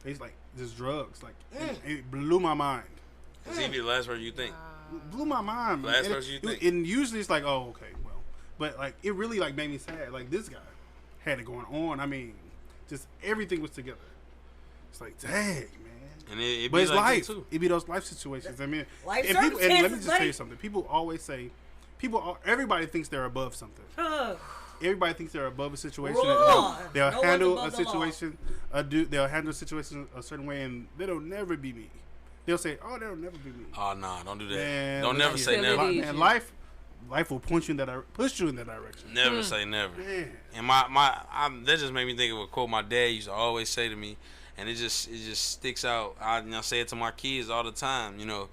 he's like, just drugs. Like, it blew my mind. Cause he'd be the last person you think. Blew my mind. Last And person you think. And usually it's like, oh, okay, well, but like, it really like made me sad. Like, this guy had it going on. I mean, just everything was together. It's like, dang, man. And it But be it's like life. that too. It be those life situations. I mean, Life and let me circumstances, just tell buddy. you something. People always say, everybody thinks they're above something. Everybody thinks they're above a situation. Rule of law. They'll No one's handle above a the law. situation. They'll handle a situation a certain way, and they'll never be me. They'll say, "Oh, they'll never be me." Oh nah, don't do that. Man, Don't never say Silly never. D. And life will push you in that direction. Never say never. Man. And that just made me think of a quote my dad used to always say to me, and it just sticks out. I say it to my kids all the time. You know,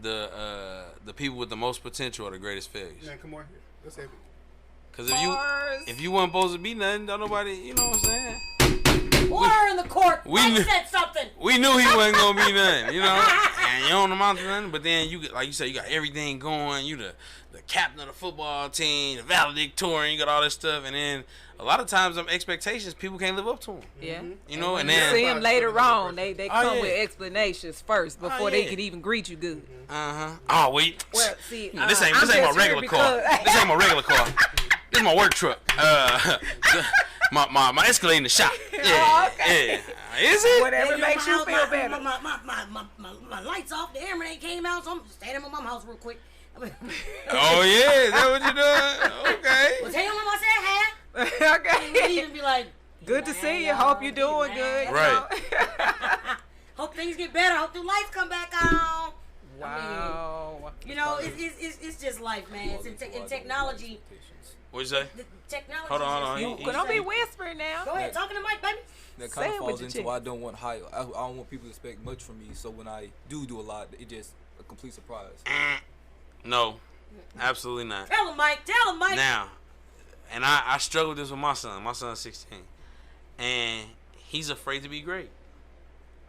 the people with the most potential are the greatest failures. Man, come on here. That's heavy. Cause Bars. if you weren't supposed to be nothing, don't nobody, you know what I'm saying? Order in the court. we Mike knew- said something. We knew he wasn't gonna be nothing, you know. And you don't amount to nothing, but then you like you said, you got everything going. You the captain of the football team, the valedictorian. You got all this stuff, and then a lot of times them expectations people can't live up to them. Yeah. You know, and You then see them later on. They Oh, come yeah. with explanations first before yeah. they can even greet you good. Oh wait, Well, see, this ain't I'm my just regular here car. because- This ain't my regular car. This is my work truck. My Escalade in the shop. Yeah, Oh, okay. yeah. Is it? Whatever Hey, makes you my feel house- better. My lights off. The camera ain't came out, so I'm standing in my mom's house real quick. Oh yeah, is that what you doing? Okay. Well, tell your mom I said hi. Okay. You even be like, Good to see you. Hope you're doing good. Right. hope things get better. Hope the lights come back on. Wow. You know, it's just life, man. It's in technology. What'd you say? The technology. Hold on. is just- You- Don't be whispering now. Go ahead, talking to Mike, baby. That Say kind it of with falls your into chest. why I don't want high. I don't want people to expect much from me. So when I do a lot, it just a complete surprise. No, absolutely not. Tell him, Mike. Tell him, Mike. Now, and I struggle with this with my son. My son's 16, and he's afraid to be great,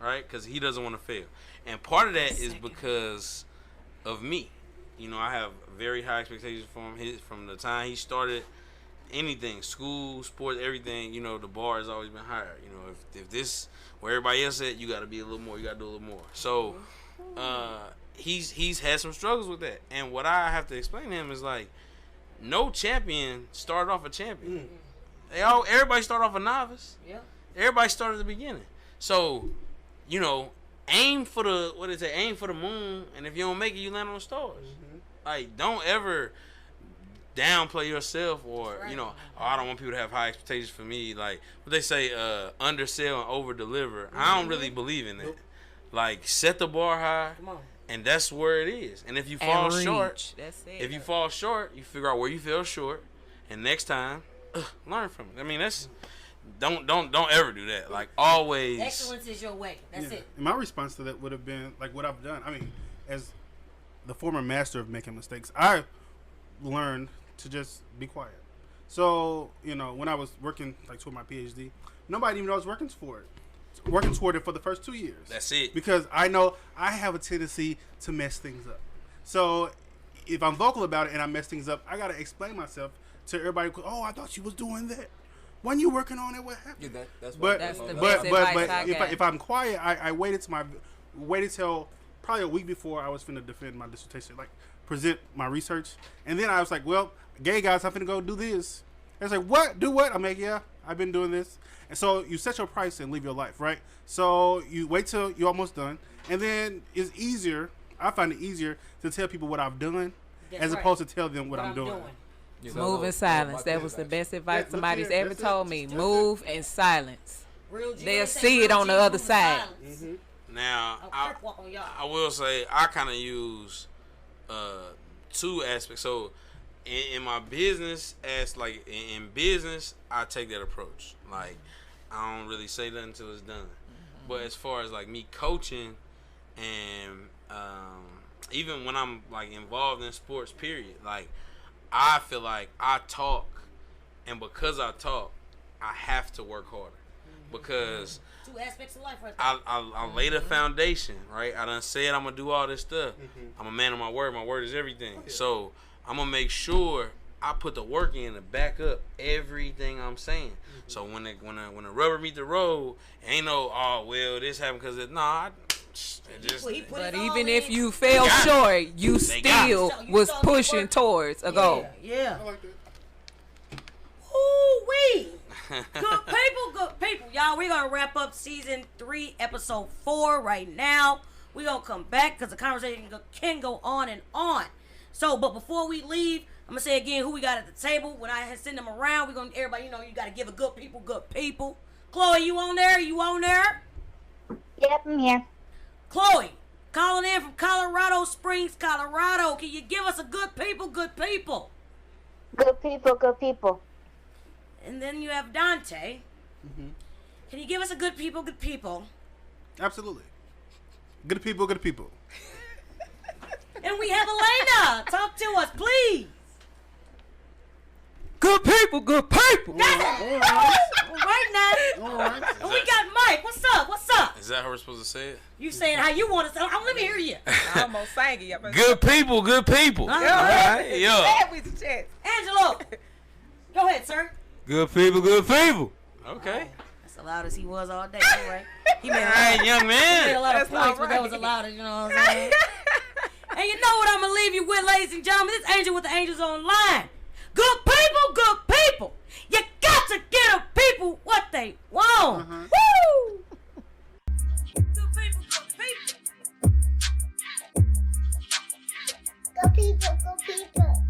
right? Because he doesn't want to fail. And part of that is because of me. You know, I have very high expectations for him. From the time he started anything, school, sports, everything, you know, the bar has always been higher. You know, if this where everybody else at, you got to be a little more. You got to do a little more. So, he's had some struggles with that. And what I have to explain to him is like, no champion started off a champion. Everybody started off a novice. Yeah. Everybody started at the beginning. So, you know, aim for the moon, and if you don't make it, you land on the stars. Like, don't ever downplay yourself, or you know, I don't want people to have high expectations for me. Like what they say, undersell and over deliver. I don't really believe in that. Like, set the bar high, and that's where it is. And if you fall short, if you fall short, you figure out where you fell short, and next time, learn from it. I mean, that's don't ever do that. Like, always, excellence is your way. That's it. And my response to that would have been like what I've done. I mean, as the former master of making mistakes, I learned to just be quiet. So, you know, when I was working like toward my PhD, nobody even knew I was working toward it for the first 2 years. That's it. Because I know I have a tendency to mess things up. So if I'm vocal about it and I mess things up, I gotta explain myself to everybody. Oh, I thought you was doing that. When you working on it, what happened? Yeah, that's but the best advice I if I'm quiet, I waited till probably a week before I was finna defend my dissertation, like present my research, and then I was like, well, gay guys, I'm finna go do this. It's like, what? Do what? I'm like, yeah, I've been doing this. And so you set your price and live your life, right? So you wait till you're almost done, and then it's easier. I find it easier to tell people what I've done as opposed to tell them what I'm doing. Move in silence. That was the best advice somebody's ever told me. Move in silence. They'll see it on the other side. Now, I will say I kind of use two aspects. So in my business, in business, I take that approach. Like, I don't really say that until it's done. But as far as like me coaching and even when I'm like involved in sports, period, like, I feel like I talk, and because I talk, I have to work harder. Because two aspects of life right there. I lay the foundation, right? I done said I'm gonna do all this stuff. I'm a man of my word. My word is everything. So I'm gonna make sure I put the work in to back up everything I'm saying. So when the rubber meet the road, ain't no, oh well, this happened because but even if you fell short, you still was pushing towards a goal. Yeah. I like that. Ooh-wee. Good people. Y'all, we're going to wrap up season 3, episode 4 right now. We're going to come back because the conversation can go on and on. So, but before we leave, I'm going to say again who we got at the table. When I send them around, we're going to, everybody, you know, you got to give a good people. Chloe, you on there? Yep, I'm here. Chloe, calling in from Colorado Springs, Colorado. Can you give us a good people? Good people. And then you have Dante. Can you give us a good people? Absolutely. Good people. And we have Elena. Talk to us, please. Good people. That's it. All right now. All right. And we got Mike. What's up? Is that how we're supposed to say it? You saying how you want to say it. Let me hear you. I almost sang it. Good people. All right. Yeah. Angelo. Go ahead, sir. Good people. Okay. That's the loudest he was all day. Anyway. He made Hey, young man. a lot of points, but that was the loudest, you know what I'm saying? And you know what I'm going to leave you with, ladies and gentlemen? This Angel with the Angels Online. Good people. You got to give the people what they want. Woo! Good people. Go people. Go people.